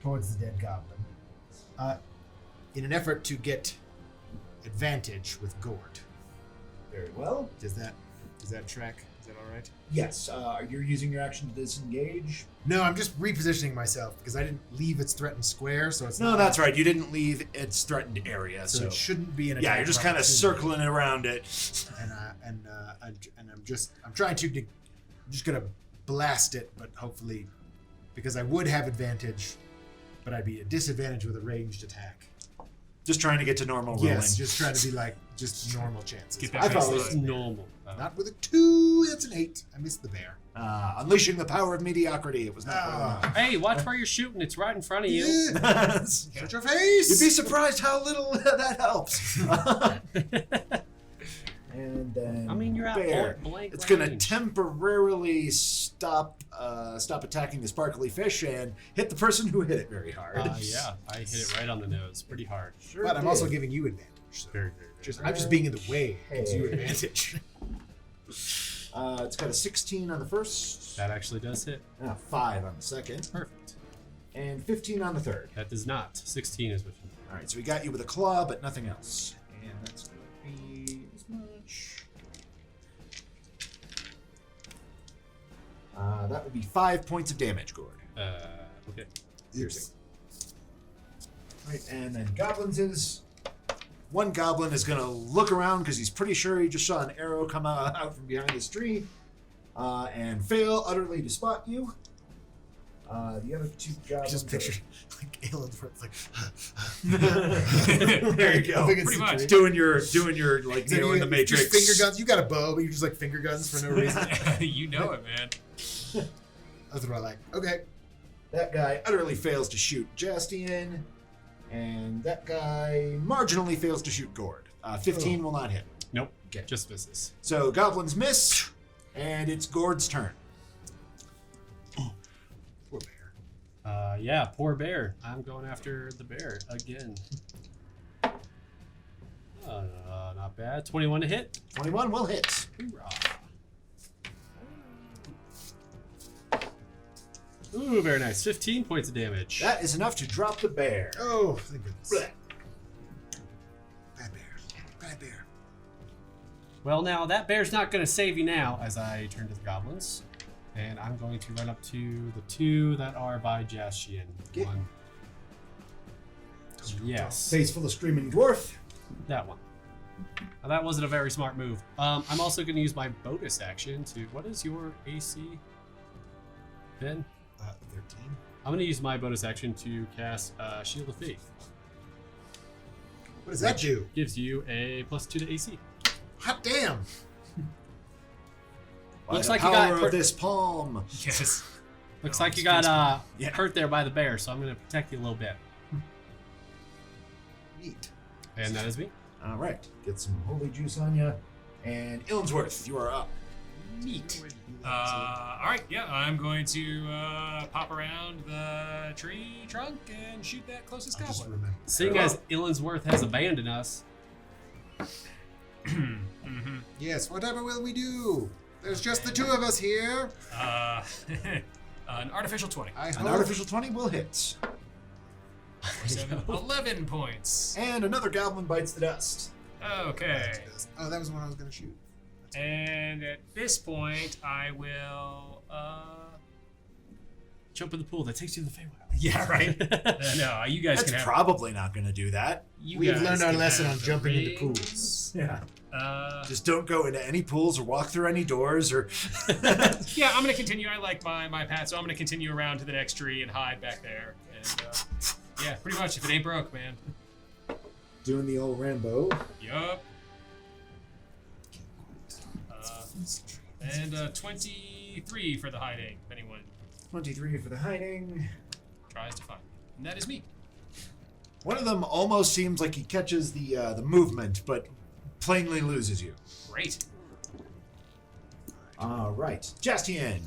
C: towards the dead goblin in an effort to get advantage with Ghourd.
A: Very well.
C: Does that track? Is that all right?
A: Yes. You're using your action to disengage.
C: No, I'm just repositioning myself because I didn't leave its threatened square, so it's
A: No,
C: not.
A: that's right. You didn't leave its threatened area,
C: So
A: so
C: it shouldn't be an attack.
A: yeah, you're just kind of circling around it.
C: And I'm just gonna blast it, but hopefully, because I would have advantage, but I'd be at disadvantage with a ranged attack.
A: Just trying to get to normal rolling.
C: Yes, just trying to be like just normal chances.
B: Keep that
A: I
B: face
A: thought it
B: line.
A: was
D: Normal.
C: Not with a 2. That's an 8. I missed the bear.
A: Unleashing the power of mediocrity. It was not.
D: Hey, watch where you're shooting. It's right in front of you.
C: Yeah. Shut your face.
A: You'd be surprised how little that helps. And then
D: I mean, you're at
A: bear.
D: point blank
A: It's going to
D: range.
A: temporarily stop attacking the sparkly fish and hit the person who hit it very hard.
D: Yeah, I hit it right on the nose, pretty hard.
A: Sure
C: But I'm
A: did.
C: also giving you advantage. So
D: Very, very, very.
C: I'm just being in the way. Gives you
A: Hey.
C: advantage.
A: It's got a 16 on the first,
D: That actually does hit.
A: 5 on the second,
D: Perfect.
A: and 15 on the third.
D: That does not. 16 is what you need.
A: All right, so we got you with a claw, but nothing else. And that's going to be this much. That would be 5 points of damage, Ghourd.
D: Okay.
A: Piercing. Right, and then goblins is... One goblin is going to look around because he's pretty sure he just saw an arrow come out from behind this tree and fail utterly to spot you. The other 2 goblins...
C: Just picture like Illinsworth, like.
A: There you go.
B: Pretty much.
A: Doing your like Neo in the
C: Just
A: Matrix.
C: finger guns. You got a bow, but you just like finger guns for no reason.
B: You know it, man.
C: That's what I like. Okay.
A: That guy utterly fails to shoot Jaastein, and that guy marginally fails to shoot Ghourd. 15 will not hit.
D: Nope.
A: Okay.
D: Just misses.
A: So goblins miss, and it's Ghourd's turn.
C: Poor bear.
D: Yeah, poor bear. I'm going after the bear again. Not bad. 21 to hit.
A: 21 will hit.
D: Hoorah. Ooh, very nice. 15 points of damage.
A: That is enough to drop the bear.
C: Oh, thank goodness.
A: Blech.
C: Bad bear. Bad bear.
D: Well, now that bear's not going to save you now as I turn to the goblins. And I'm going to run up to the 2 that are by Jaastein.
A: Okay.
D: One. Yes,
A: Face full of screaming dwarf.
D: that one. Now, that wasn't a very smart move. I'm also going to use my bonus action to... What is your AC, Ben?
C: 13.
D: I'm going to use my bonus action to cast Shield of Faith.
C: What does that do?
D: Gives you a +2 to AC.
C: Hot damn.
D: Looks
A: By
D: like
A: the
D: you got
A: power
D: per-
A: of this palm.
B: Yes.
D: Looks
B: Oh,
D: like you
B: it's
D: got
A: Yeah.
D: hurt there by the bear, so I'm going to protect you a little bit.
C: Neat.
D: And that is me.
A: All right, get some holy juice on you. And Illinsworth, you are up.
B: Neat. All right, yeah, I'm going to pop around the tree trunk and shoot that closest
C: Just
B: goblin.
C: remember.
D: Seeing as Illinsworth has abandoned us,
B: Mm-hmm.
C: Yes, whatever will we do? There's just the 2 of us here.
B: An artificial 20.
C: I
A: An
C: hope.
A: artificial 20 will hit.
B: 11 points.
A: And another goblin bites the dust.
B: Okay.
C: Oh, that was the one I was going to shoot.
B: And at this point, I will.
D: jump in the pool that takes you to the Feywild.
B: Yeah, right. No, you guys
A: That's
B: can have.
A: probably not going to do that.
B: You
C: We've
B: guys
C: learned our
B: can
C: lesson
B: have
C: on
B: the
C: jumping into
B: rings.
C: pools.
A: Yeah.
B: Uh,
A: Just don't go into any pools or walk through any doors or.
B: yeah, I'm gonna continue. I like my path, so I'm gonna continue around to the next tree and hide back there. And yeah, pretty much. If it ain't broke, man.
A: Doing the old Rambo.
B: Yup. And 23 for the hiding. If anyone
A: 23 for the hiding.
B: tries to find me, and that is me.
A: One of them almost seems like he catches the movement, but plainly loses you.
B: Great.
A: All right, Jaastein.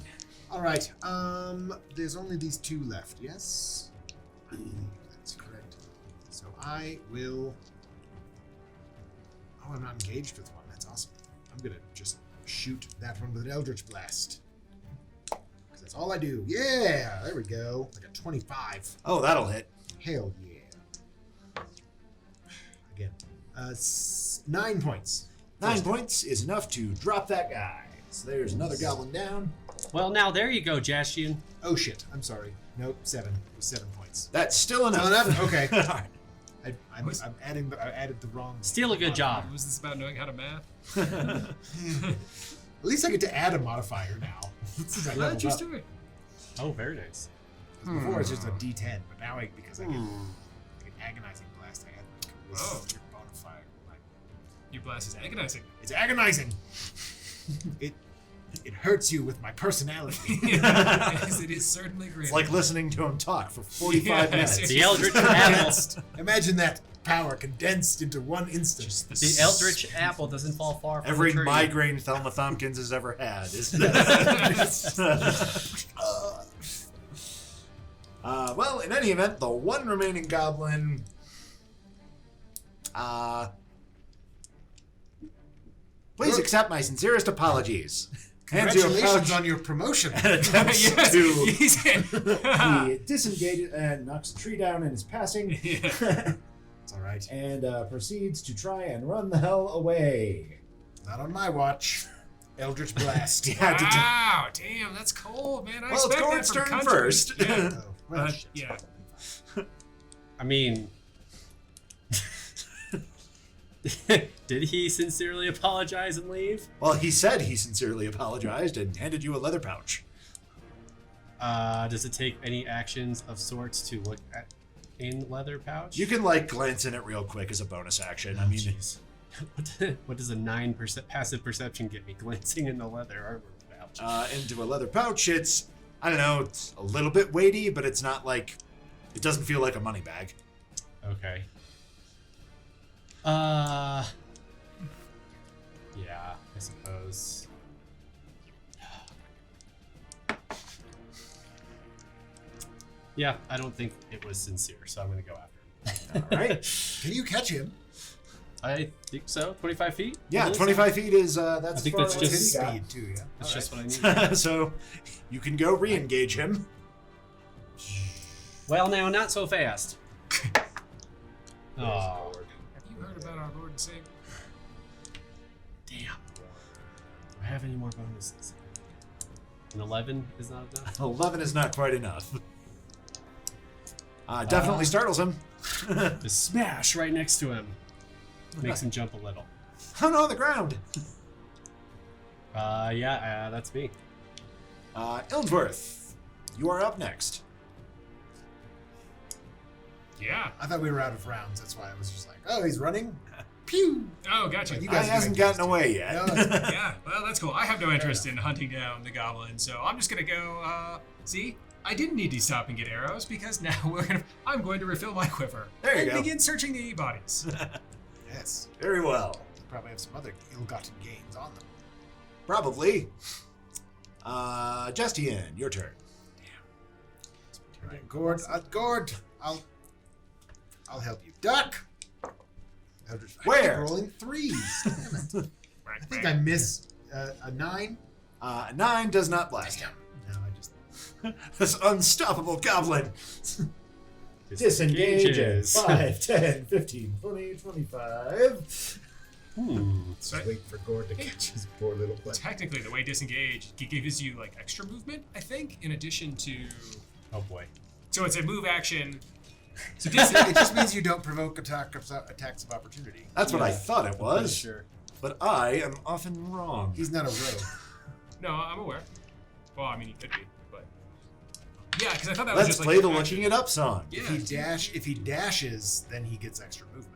C: All right. There's only these 2 left. Yes. I believe that's correct. So I will. Oh, I'm not engaged with one. That's awesome. I'm gonna just shoot that one with an Eldritch Blast. Because that's all I do. Yeah, there we go. Like a 25.
A: Oh, that'll hit.
C: Hell yeah. Again. 9 points.
A: 9 points is enough to drop that guy. So there's another goblin down.
D: Well, now there you go, Jaastein.
C: Oh shit. I'm sorry. Nope. 7. It was 7 points.
A: That's still enough.
C: Still enough? Okay.
A: All right.
C: I'm adding. I added the wrong.
D: Still a good job.
B: Was this about knowing how to math?
C: At least I get to add a modifier now. Since I leveled
B: True
C: up.
B: story.
D: Oh, very nice.
C: Before it's just a D10, but now because I get agonizing blast, I add my charisma modifier.
B: Your blast is agonizing.
C: It's agonizing. It hurts you with my personality.
B: Yes, it is certainly great.
A: It's like listening to him talk for 45 minutes.
D: The Eldritch Apple.
C: Imagine that power condensed into one instant.
D: The Eldritch Apple doesn't fall far from
A: Every
D: the tree.
A: migraine Thelma Tompkins has ever had. Well, in any event, the one remaining goblin. Please accept my sincerest apologies. Hands you a
C: Congratulations
A: pouch
C: on your promotion.
A: and attempts
B: Yes,
A: to.
B: he's in.
A: He disengages and knocks a tree down and is passing.
C: It's all right.
A: And proceeds to try and run the hell away.
C: Not on my watch. Eldritch Blast.
B: Wow, damn, that's cold, man. I
A: Well, it's
B: expect
A: Ghourd's
B: that from
A: turn
B: country.
A: first.
B: Yeah.
C: Oh, well, shit.
B: Yeah.
D: I mean, did he sincerely apologize and leave?
A: Well, he said he sincerely apologized and handed you a leather pouch.
D: Does it take any actions of sorts to look at in leather pouch?
A: You can glance in it real quick as a bonus action. I mean,
D: what does a 9% passive perception get me glancing in the leather armor pouch?
A: into a leather pouch. It's, I don't know, it's a little bit weighty, but it's not it doesn't feel like a money bag.
D: Okay. Yeah, I suppose. Yeah, I don't think it was sincere, so I'm gonna go after him.
A: All right.
C: Can you catch him?
D: I think so. 25 feet?
A: Yeah,
D: Really?
A: 25 feet is, that's
D: I think
A: far
D: that's
A: away
C: It's
A: as
C: his
A: you got.
C: speed too, yeah.
D: That's just what I need.
A: So you can go re-engage him.
D: Well, now, not so fast. Oh,
B: Have you heard about our Lord and Savior?
D: damn. Do I have any more bonuses? An 11 is not enough?
A: 11 is not quite enough. Definitely startles him.
D: Just smash right next to him. Makes him jump a little.
A: Oh no, on the ground.
D: That's me.
A: Illinsworth, you are up next.
B: Yeah.
C: I thought we were out of rounds. That's why I was just like, oh, he's running. Pew!
B: Oh, gotcha.
C: You
A: He
C: guys
A: hasn't
C: doing
A: gotten away yet.
C: No, that's-
B: Yeah, well, that's cool. I have no interest in hunting down the goblin, so I'm just gonna go, see? I didn't need to stop and get arrows because now I'm going to refill my quiver.
A: There you
B: and
A: go.
B: begin searching the bodies.
C: yes.
A: Very well.
C: They probably have some other ill-gotten gains on them.
A: Probably. Jaastein, your turn.
C: Right. Ghourd, I'll help you. Duck! I keep
A: Where?
C: rolling threes. Damn it. I think I missed a 9.
A: 9 does not blast him.
C: No, I just...
A: This unstoppable goblin.
D: Disengages.
A: 5, 10, 15, 20, 25.
C: Just wait for Ghourd to catch his poor little butt.
B: Technically, the way disengage gives you like extra movement, I think, in addition to.
D: Oh boy.
B: So it's a move action. So
C: It just means you don't provoke attacks of opportunity.
A: That's what I
D: Yeah.
A: thought it was.
D: Sure.
A: But I am often wrong.
C: He's not a rogue.
B: No, I'm aware. Well, I mean, he could be, but yeah, because I thought that was
A: Let's
B: just
A: play
B: like
A: the
B: action.
A: looking it up song.
B: Yeah.
C: If he dashes, then he gets extra movement.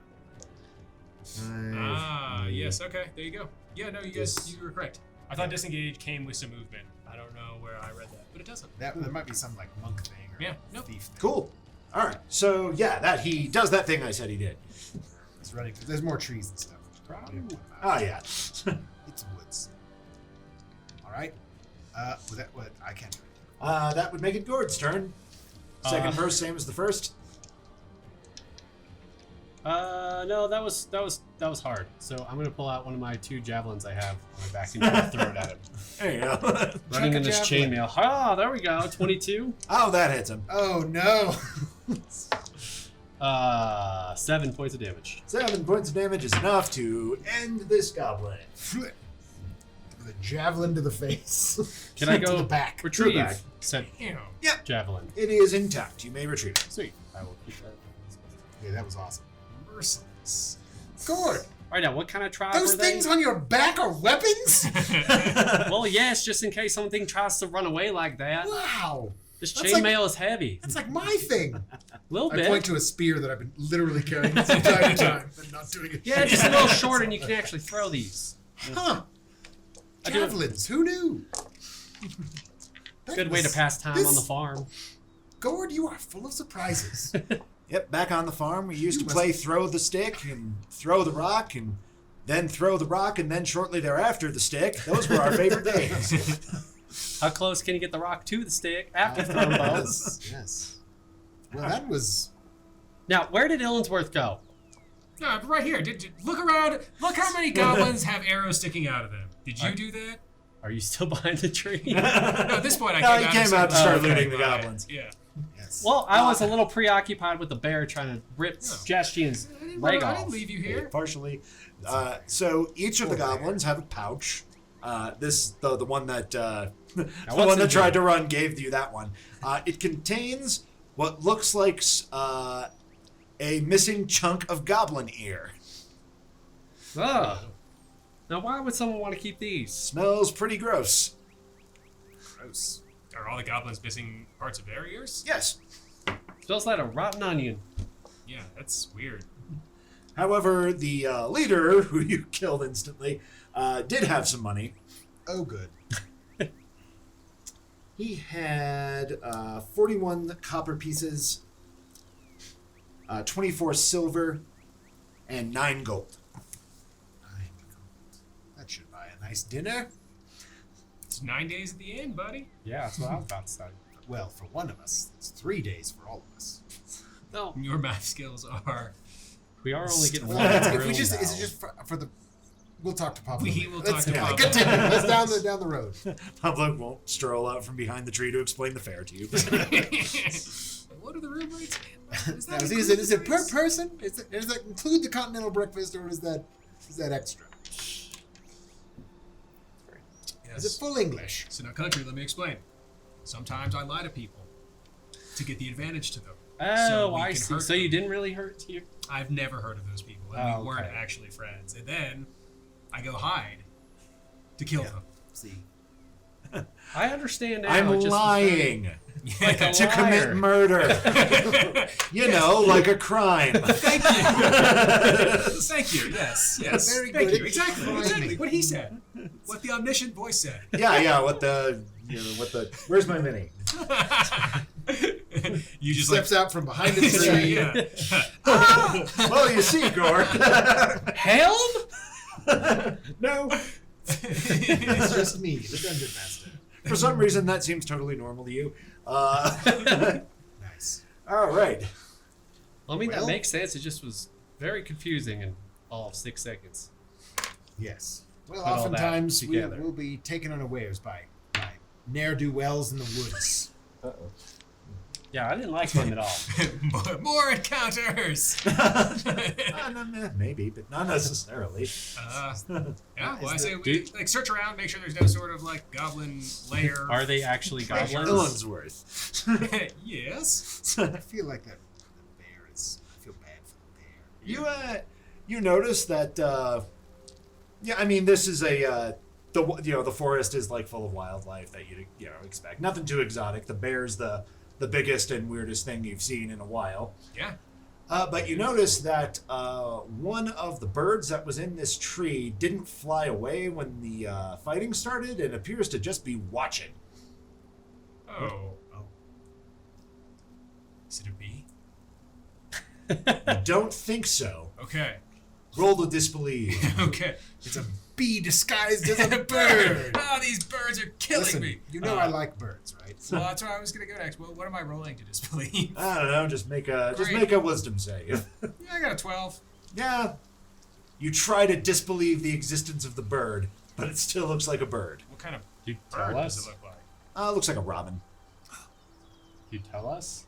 B: Yes. Okay. There you go. Yeah. No, you were correct. I thought disengage came with some movement. I don't know where I read that, but it doesn't.
C: There might be some like monk thing or
B: Yeah, nope.
C: thief thing.
A: Cool. All right. So yeah, he does that thing I said he did.
C: He's running. There's more trees and stuff.
A: Oh yeah.
C: It's woods. All right. What? I can't.
A: That would make it Ghourd's turn. Second verse, same as the first.
D: No, that was hard. So I'm gonna pull out one of my 2 javelins I have on my back and try to throw it at him.
A: There you go.
D: Running in this chainmail. Ah, there we go. 22.
A: Oh, that hits him.
C: Oh no!
D: 7 points of damage.
A: 7 points of damage is enough to end this goblin.
C: Flip. The javelin to the face.
D: Can I go
C: to the back?
D: retrieve?
A: back.
D: Said
B: Ew.
A: Yep.
D: javelin.
A: It is intact. You may retrieve it.
D: Sweet. I will keep that.
C: Yeah, that was awesome.
B: Merciless.
C: Ghourd,
D: All right, now what kind of tribe
C: those
D: were they?
C: things on your back are weapons?
D: Well, yes, just in case something tries to run away like that.
C: Wow.
D: This
C: That's like-
D: chainmail is heavy.
C: That's like my thing.
D: A little
C: I
D: bit.
C: point to a spear that I've been literally carrying this entire time, but not doing it.
D: Yeah, just a little shorter, and you can actually throw these.
C: Huh.
D: I do it.
C: Javelins, who knew? That
D: Good way to
C: was-
D: pass time
C: this-
D: on the farm.
C: Ghourd, you are full of surprises.
A: Yep, back on the farm. We used
C: You
A: to play throw the stick and throw the rock and then throw the rock and then shortly thereafter the stick. Those were our favorite days.
D: How close can you get the rock to the stick after throwing both?
C: Yes. Well, that was...
D: Now, where did Illinsworth go?
B: No, right here. Look around. Look how many goblins have arrows sticking out of them. Did you do that?
D: Are you still behind the tree?
B: No, at this point I
A: No,
B: came
A: he
B: out.
A: came
B: and
A: out to
B: started
A: start
B: looking
A: looting the
B: by it.
A: goblins.
B: Yeah.
C: Yes.
D: Well, I was a little preoccupied with the bear trying to rip Jaastein's leg
B: I
D: off.
B: didn't leave you here.
A: Partially. So each of the goblins have a pouch. The one that the
D: what's
A: one
D: in
A: that tried
D: here?
A: to run gave you that one. It contains what looks like a missing chunk of goblin ear.
D: Ugh. Now, why would someone want to keep these?
A: Smells pretty gross.
C: Gross.
B: Are all the goblins missing parts of their ears?
A: Yes.
D: Smells like a rotten onion.
B: Yeah, that's weird.
A: However, the leader, who you killed instantly, did have some money.
C: Oh, good.
A: He had 41 copper pieces, 24 silver, and 9 gold.
C: That should buy a nice dinner.
B: It's 9 days at the end, buddy.
D: Yeah, that's what I was about to say.
C: Well, for one of us, it's 3 days for all of us.
D: No,
B: Your math skills are.
D: we are only getting
C: Well,
D: one.
C: if
D: grill
C: we just,
D: now.
C: is it just for the? We'll talk to Pablo.
B: We
C: later.
B: will
C: Let's-
B: talk to Pablo.
C: Continue. Let's down the road.
A: Pablo won't stroll out from behind the tree to explain the fair to you.
B: What are the room rates? Is
C: Now,
B: that
C: is it per
B: rates?
C: person? Does that include the continental breakfast, or is that extra?
B: Yes.
C: Is it full English?
B: So now, country, let me explain. Sometimes I lie to people to get the advantage to them.
D: Oh,
B: So we
D: I
B: can
D: see.
B: hurt
D: So you
B: them.
D: didn't really hurt you?
B: I've never heard of those people, and
D: Oh,
B: we weren't
D: okay.
B: actually friends. And then I go hide to kill them.
C: See,
D: I understand now.
A: I'm
D: it just was
A: lying
D: Like a
A: to
D: liar.
A: commit murder. You know, like a crime.
B: Thank you. Thank you. Yes. Yes.
C: Very
B: Thank
C: good
B: you.
C: at
B: Exactly.
C: crime.
B: Exactly. What he said. What the omniscient voice said.
A: Yeah. Where's my mini?
B: You just
C: steps out from behind the tree.
B: yeah.
A: Well, you see, Ghourd.
D: Help!
A: No.
C: It's just me, the dungeon master.
A: For some reason, that seems totally normal to you.
C: Nice.
A: All right.
D: I mean,
C: Well-
D: that makes sense. It just was very confusing in all of 6 seconds.
C: Yes. Well,
D: Put all that
C: oftentimes
D: together.
C: we'll be taken unawares by ne'er-do-wells in the woods.
D: Yeah, I didn't like him at all.
B: More encounters.
A: Maybe, but not necessarily.
B: Yeah. Well, I say we like search around, make sure there's no sort of like goblin lair.
D: Are they actually goblins?
A: Illinsworth.
B: Yes.
C: I feel like that the bear is. I feel bad for the bear.
A: You notice that? Yeah, I mean, this is the forest is like full of wildlife that you expect. Nothing too exotic. The bear's the biggest and weirdest thing you've seen in a while.
B: Yeah.
A: But you notice that one of the birds that was in this tree didn't fly away when the fighting started and appears to just be watching.
B: Oh. Is it a bee?
A: I don't think so.
B: Okay.
A: Roll to disbelieve.
B: Okay.
C: It's a bee disguised as a bird.
B: Oh, these birds are killing
C: Listen,
B: me.
C: you know I like birds, right?
B: Well, that's where I was gonna go next. Well, what am I rolling to disbelieve?
A: I don't know. Just make a wisdom save.
B: Yeah, I got a 12.
A: Yeah. You try to disbelieve the existence of the bird, but it still looks like a bird.
B: What kind of
D: You
B: bird
D: tell
B: does
D: us.
B: it look like?
A: It looks like a robin.
D: You tell us.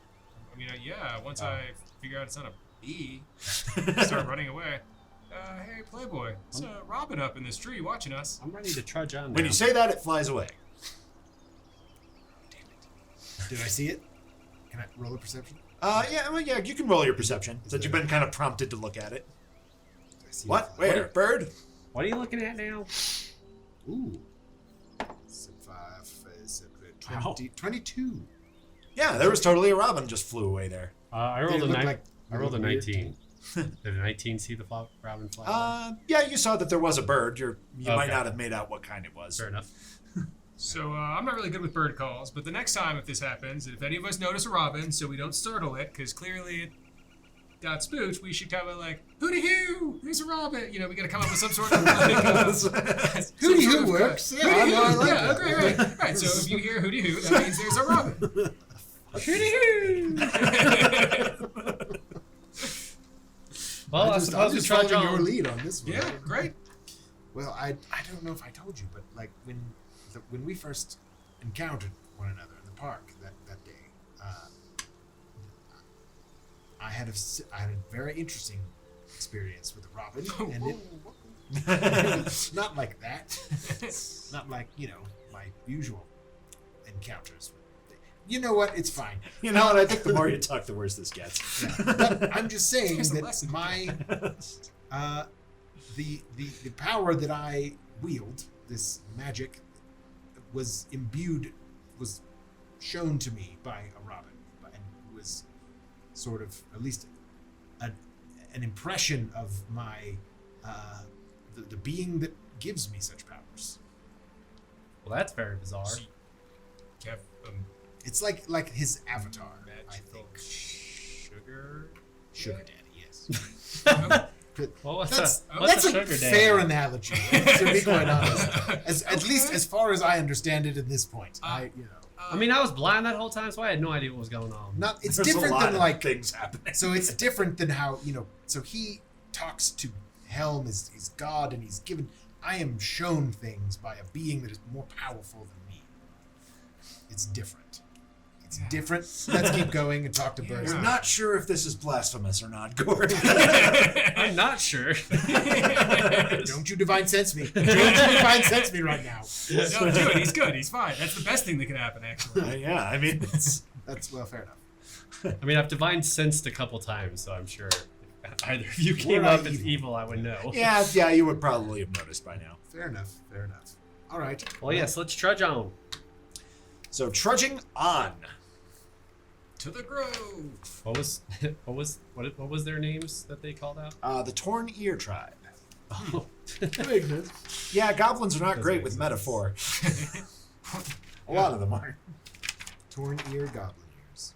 B: I mean, yeah. Once I figure out it's not a bee,
D: Oh.
B: start running away. Hey, Playboy, it's a robin up in this tree watching us.
D: I'm ready to trudge on.
A: When
D: now.
A: you say that, it flies away.
C: Did I see it? Can I roll a perception?
A: Yeah, you can roll your perception. Since you've been kind of prompted to look at it.
C: Did I see
A: What?
C: it?
A: Where? Bird?
D: What are you looking at now?
C: Ooh. So 5 is 20, 22.
A: Yeah, there was totally a robin just flew away there.
D: I
C: Did
D: rolled
C: it
D: a
C: look
D: nine.
C: like
D: I rolled a
C: weird?
D: 19. Did a 19 see the robin fly?
A: Yeah, you saw that there was a bird. You might
D: Okay.
A: not have made out what kind it was.
D: Fair enough.
B: So I'm not really good with bird calls, but the next time if this happens, and if any of us notice a robin, so we don't startle it, because clearly it got spooked, we should kind of like, hooty hoo, there's a robin. You know, we got to come up with some sort of
C: Hooty hoo works. Yeah, I know, I like
B: yeah,
C: that.
B: okay, right. So if you hear hooty hoo, that means there's a robin. Hooty hoo.
D: Well, I
C: I'm
D: suppose we
C: just
D: trudge
C: following your
D: on.
C: lead on this one.
B: Yeah, great.
C: Well, I don't know if I told you, but like when we first encountered one another in the park that day, I had a very interesting experience with a robin, and it not like that, not like my usual encounters. You know what? It's fine.
A: You know what? I think the more you talk, the worse this gets.
C: But I'm just saying
B: There's a
C: that
B: lesson.
C: my the power that I wield, this magic, was shown to me by a robin, and was sort of at least an impression of my the being that gives me such powers.
D: Well, that's very bizarre.
B: Kev,
C: It's like his avatar, I
B: magical
C: think.
B: sugar.
C: Sugar daddy, yes.
D: Well, what's
C: That's
D: a, what's
C: that's
D: a
C: a
D: sugar daddy?
C: fair analogy, to be quite honest. At least as far as I understand it at this point. I
D: I was blind that whole time, so I had no idea what was going on.
C: not it's
A: There's
C: different
A: a lot
C: than
A: of
C: like
A: things happening.
C: so it's different than how so he talks to Helm as God, and he's given I am shown things by a being that is more powerful than me. It's different. It's different. Let's keep going and talk to birds.
A: You're not sure if this is blasphemous or not, Ghourd.
D: I'm not sure.
C: Don't you divine sense me. Don't you divine sense me right now.
B: No, do it. He's good. He's fine. That's the best thing that could happen, actually.
A: Yeah, I mean, it's...
C: That's well fair enough.
D: I've divine sensed a couple times, so I'm sure if either of you came
C: Were I
D: up as evil, I would know.
A: Yeah, you would probably have noticed by now.
C: Fair enough. Fair enough. All right.
D: Well, yes, let's trudge on.
A: So, trudging on.
B: To the grove.
D: What was their names that they called out?
A: The Torn Ear Tribe.
D: Oh.
A: Yeah, goblins are not
D: Doesn't
A: great
D: make
A: with
D: sense.
A: metaphor. A lot of them are.
C: Torn ear goblin ears.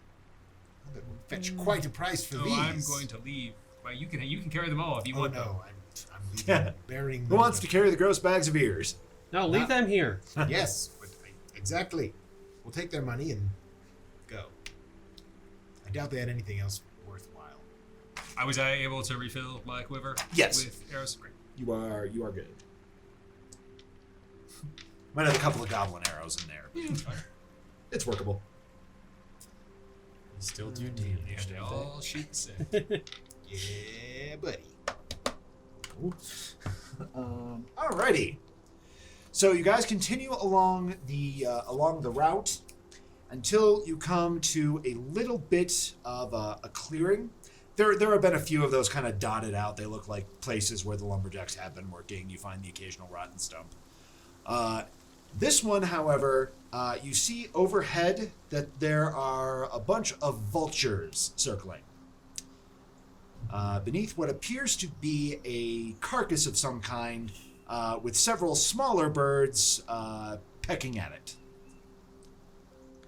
C: That will fetch quite a price for
B: So
C: these.
B: I'm going to leave. Well, you can carry them all if you
C: Oh
B: want.
C: no, I'm leaving
A: Yeah.
C: bearing
A: Who
C: them.
A: wants to carry the gross bags of ears?
D: No, leave them here.
C: Yes, but exactly. We'll take their money and go. I doubt they had anything else worthwhile.
B: Was I able to refill my quiver?
A: Yes.
B: With arrows? Great.
A: You are good. Might have a couple of goblin arrows in there.
B: Yeah, it's fine.
A: It's workable.
D: You still do damage.
B: Yeah, they
D: don't
B: all shoot the same.
C: Yeah, buddy.
A: Alrighty. So you guys continue along the route until you come to a little bit of a clearing. There have been a few of those kind of dotted out. They look like places where the lumberjacks have been working. You find the occasional rotten stump. This one, however, you see overhead that there are a bunch of vultures circling. Beneath what appears to be a carcass of some kind, with several smaller birds pecking at it.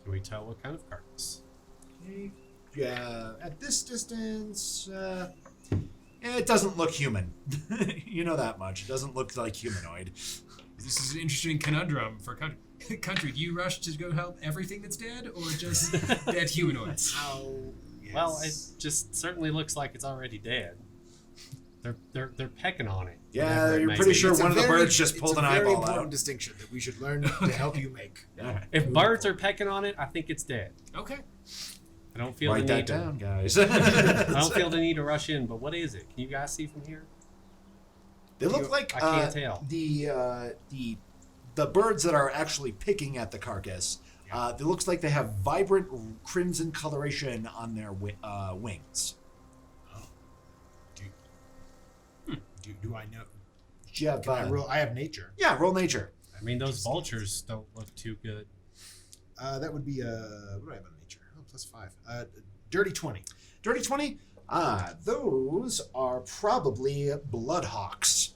D: Can we tell what kind of carcass?
A: Yeah, at this distance, It doesn't look human. You know that much. It doesn't look like humanoid.
B: This is an interesting conundrum for country. Country, do you rush to go help everything that's dead, or just dead humanoids?
C: Yes.
D: Well, it just certainly looks like it's already dead. They're pecking on it.
A: Yeah,
D: whatever it
A: you're
D: may
A: pretty
D: be.
A: sure one of the birds just pulled an
C: It's a very
A: eyeball
C: important
A: out.
C: distinction that we should learn to help you make.
A: Yeah.
D: If birds are pecking on it, I think it's dead.
B: Okay.
D: I don't feel
A: Write
D: the
A: that
D: need
A: down, guys.
D: I don't feel the need to rush in. But what is it? Can you guys see from here?
A: They look like
D: I can't tell.
A: The birds that are actually picking at the carcass. It looks like they have vibrant crimson coloration on their wings.
C: Do I know?
A: Do you have,
C: Can I roll? I have nature.
A: Yeah, roll nature.
D: I mean, those vultures don't look too good.
C: That would be what do I have on nature? Oh, +5. Dirty 20.
A: Dirty 20? Those are probably bloodhawks.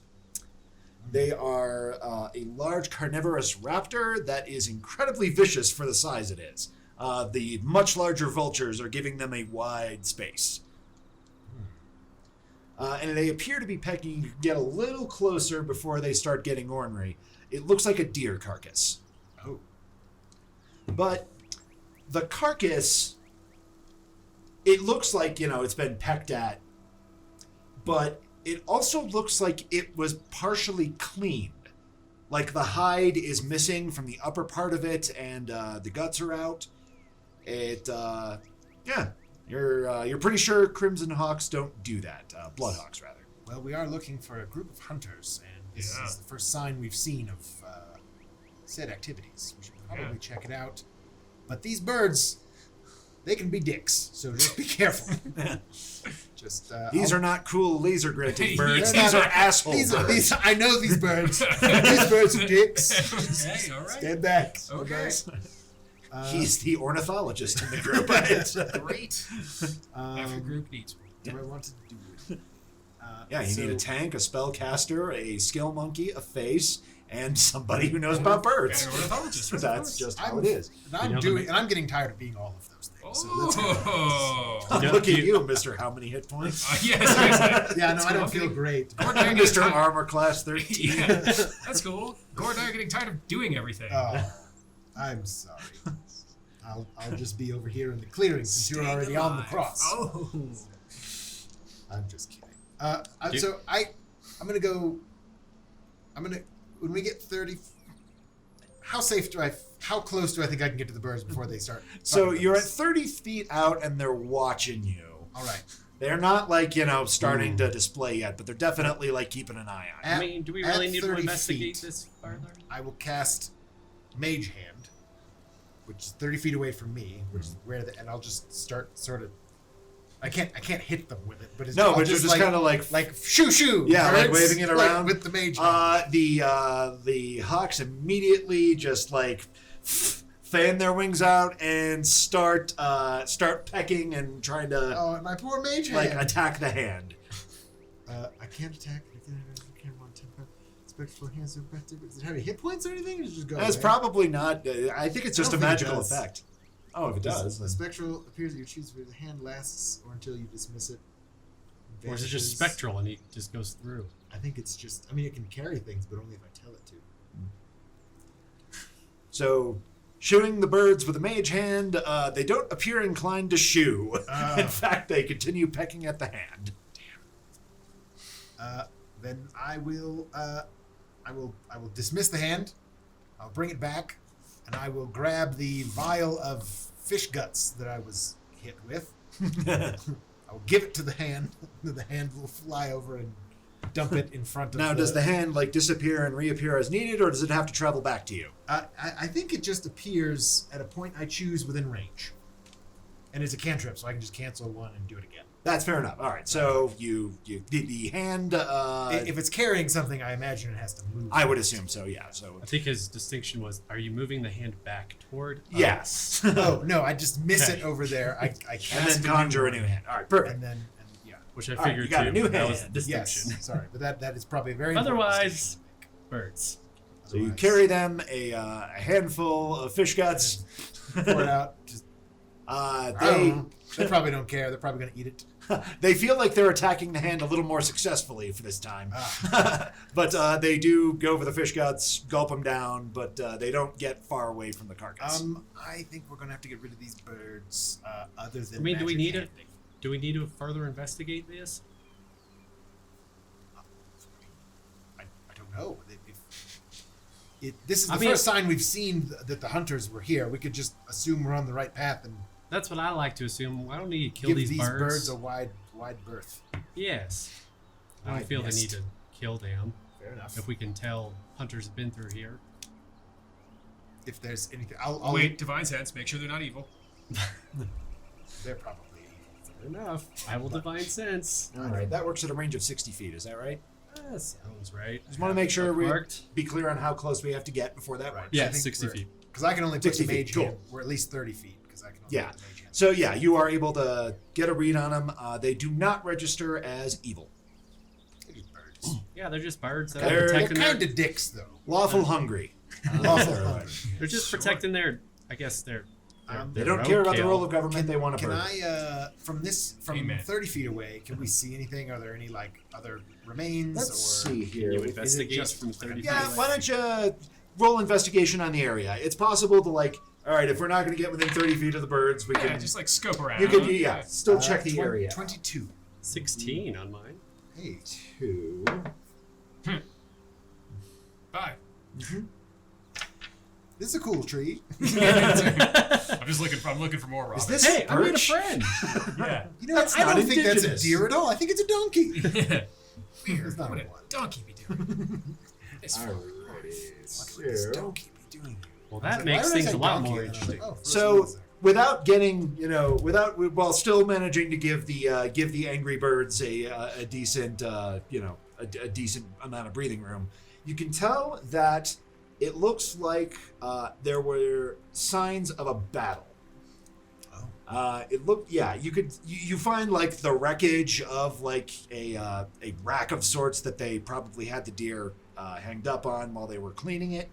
A: They are a large carnivorous raptor that is incredibly vicious for the size it is. The much larger vultures are giving them a wide space. And they appear to be pecking. You can get a little closer before they start getting ornery. It looks like a deer carcass.
C: Oh.
A: But the carcass, it looks like, it's been pecked at. But it also looks like it was partially cleaned. Like the hide is missing from the upper part of it and the guts are out. You're pretty sure Crimson Hawks don't do that. Bloodhawks, rather.
C: Well, we are looking for a group of hunters, and this is the first sign we've seen of said activities. We should probably check it out. But these birds, they can be dicks, so just be careful.
A: These are not cool laser granting birds.
B: They're
A: These are asshole birds.
C: I know these birds. These birds are dicks.
B: Hey, all right.
C: Stand back.
B: Okay.
A: He's the ornithologist in the group.
B: Great. Every group needs one.
C: What do I want to do with it?
A: You need a tank, a spellcaster, a skill monkey, a face, and somebody who knows about birds.
B: And an ornithologist, of
A: That's
B: course.
A: just how it is.
C: And I'm getting tired of being all of those things. So let's go.
B: Oh.
A: Look at you, Mr. How many hit points?
B: Yes.
C: Yeah, no, I don't feel great.
B: Ghourd and I are getting
A: Mr.
B: tired-
A: Armor Class 13.
B: Yeah, that's cool. Ghourd and I are getting tired of doing everything.
C: Oh, I'm sorry. I'll just be over here in the clearing since you're already on the cross.
B: Oh.
C: I'm just kidding. When we get 30, how close do I think I can get to the birds before they start?
A: So
C: fucking
A: you're at
C: us?
A: 30 feet out and they're watching you.
C: All right.
A: They're not starting to display yet, but they're definitely keeping an eye on you.
D: I mean, do we really
C: at
D: need to
C: 30
D: investigate
C: feet,
D: this further?
C: I will cast Mage Hand, which is 30 feet away from me, which is and I'll just start sort of. I can't hit them with it, but it's
A: No,
C: I'll
A: but you're just kind of
C: like shoo,
A: Yeah, like
C: birds,
A: waving it around.
C: with the Mage Hand.
A: The hawks immediately just fan their wings out and start pecking and trying to
C: Oh, my poor Mage Hand.
A: attack the hand.
C: I can't attack. I can't want temper. Spectral hands are better. Does it have any hit points or anything? Or does it just go
A: That's
C: away?
A: probably not. I think it's just a
C: don't think it
A: magical
C: does.
A: effect. Oh, if it does.
C: The
A: then-
C: spectral appears that you choose whether the hand lasts or until you dismiss it.
D: Or is it just
C: Vanishes.
D: spectral and it just goes through?
C: I think it's just. I mean, it can carry things, but only if I tell it to.
A: So, shooing the birds with a mage hand, they don't appear inclined to shoo. In fact, they continue pecking at the hand.
C: Then I will dismiss the hand. I'll bring it back, and I will grab the vial of fish guts that I was hit with. I'll give it to the hand. The hand will fly over and dump it in front of.
A: Now, does the hand disappear and reappear as needed, or does it have to travel back to you?
C: I think it just appears at a point I choose within range, and it's a cantrip, so I can just cancel one and do it again.
A: That's fair enough. All right, so you the hand.
C: If it's carrying something, I imagine it has to move.
A: I would assume so. Yeah. So
D: I think his distinction was: are you moving the hand back toward?
A: yes.
C: Oh no! I just miss
D: Okay.
C: it over there. I
A: And
C: cast
A: then conjure a new hand. All right, perfect.
C: and then yeah.
D: Which I
A: All right,
D: figured
A: you got a
D: too.
A: new
D: That was
A: hand.
D: the distinction.
C: Yes, sorry, but that is probably a very important
D: Otherwise,
C: distinction to make.
D: birds.
A: So you
C: Otherwise,
A: carry them a handful of fish guts.
C: pour it out. Just I don't
A: They
C: know. They probably don't care. They're probably gonna eat it.
A: They feel like they're attacking the hand a little more successfully for this time. But they do go for the fish guts, gulp them down, but they don't get far away from the carcass.
C: I think we're gonna have to get rid of these birds. Other than
D: I mean, do we
C: magic
D: need
C: handling.
D: Do we need to further investigate this?
C: I don't know. This is the first sign we've seen that the hunters were here. We could just assume we're on the right path and
D: That's what I like to assume. I don't need to kill
C: give
D: these
C: these
D: birds.
C: birds a wide berth.
D: Yes. I don't
A: Wide
D: feel the
A: nest.
D: need to kill them.
C: Fair enough.
D: If we can tell hunters have been through here.
C: If there's anything, I'll
B: Wait, divine sense. Make sure they're not evil.
C: They're probably.
D: Fair enough. I will divine sense.
A: All right, that works at a range of 60 feet. Is that right?
D: That sounds right.
A: Just want to make sure we
D: Marked.
A: be clear on how close we have to get before that works.
C: I
D: Yeah,
C: think
D: 60
C: we're-
D: feet.
C: Because I can only put
A: 60
C: the mage
A: feet, cool.
C: hand. We're at least 30 feet. Because I can only
A: Yeah.
C: put the mage hand.
A: So yeah, you are able to get a read on them. They do not register as evil.
C: They're just birds.
D: Yeah, they're just birds that
A: They're
D: are
C: They're
D: protecting
C: kind
D: their.
C: of dicks, though.
A: Lawful hungry.
C: Lawful hungry.
D: They're just protecting their. I guess their.
A: They don't care about the role of government. They want a
C: Can
A: bird.
C: I, from
B: Amen.
C: 30 feet away, can we see anything? Are there any other remains?
A: Let's
C: or
A: see here.
D: You
A: Is it
D: investigate
A: just-
D: from 30
A: Yeah,
D: feet.
A: why don't you roll investigation on the area? It's possible to all right, if we're not going to get within 30 feet of the birds, we
B: Yeah,
A: can.
B: just like scope around.
A: You could, still check the area.
C: 22.
D: 16 on mine.
C: Hey.
A: 2.
B: Bye.
C: This is a cool tree.
B: I'm just looking for more
A: Is
B: Robin.
A: this
D: Hey, I made a
A: birch?
D: friend.
B: Yeah.
C: You know,
A: That's
C: I
A: not
C: don't think that's a
A: indigenous.
C: deer at all. I think it's a donkey.
B: Weird.
C: It's not
B: What
C: a
B: would
C: one.
B: a donkey be doing? It's
A: Alrighty,
C: What would this
A: so-
C: donkey be doing?
D: Well,
C: I was
D: that
C: like,
D: makes
C: why would I
D: things
C: say
D: a lot
C: donkey?
D: more
C: And I was
D: interesting.
C: like, oh, first
A: So,
C: one is
A: without getting, while still managing to give the angry birds a decent, a decent amount of breathing room, you can tell that it looks like there were signs of a battle. You find like the wreckage of like a rack of sorts that they probably had the deer hanged up on while they were cleaning it.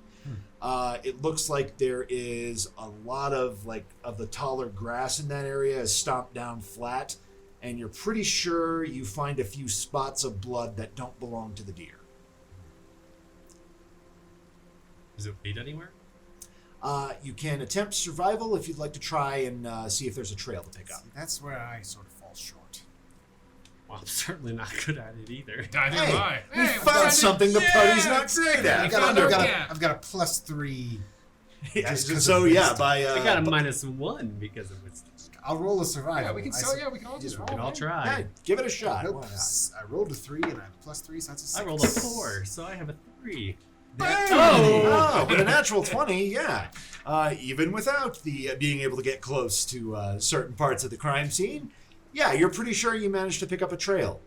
A: It looks like there is a lot of the taller grass in that area is stomped down flat, and you're pretty sure you find a few spots of blood that don't belong to the deer.
D: Does it lead anywhere?
A: You can attempt survival if you'd like to try and see if there's a trail to pick up.
C: That's where I sort of fall short.
D: Well, I'm certainly not good at it either.
B: Neither am I.
A: We
B: Hey,
A: found something the party's not great at.
C: I've
B: found
C: got,
B: our
C: a,
B: gap.
C: I've got a +3.
A: Yeah,
C: Just 'cause
A: so
C: of
A: yeah,
C: wisdom.
A: by
D: I got a -1 because of wisdom.
C: I'll roll a survival.
B: Yeah, we can all do
D: We
B: that.
D: can all try.
A: yeah, give it a shot.
C: Nope.
A: Why not?
C: I rolled a 3 and I have +3, so that's a 6.
D: I rolled a 4, so I have a 3.
A: Oh, but a natural 20, yeah. Even without the being able to get close to certain parts of the crime scene, yeah, you're pretty sure you managed to pick up a trail.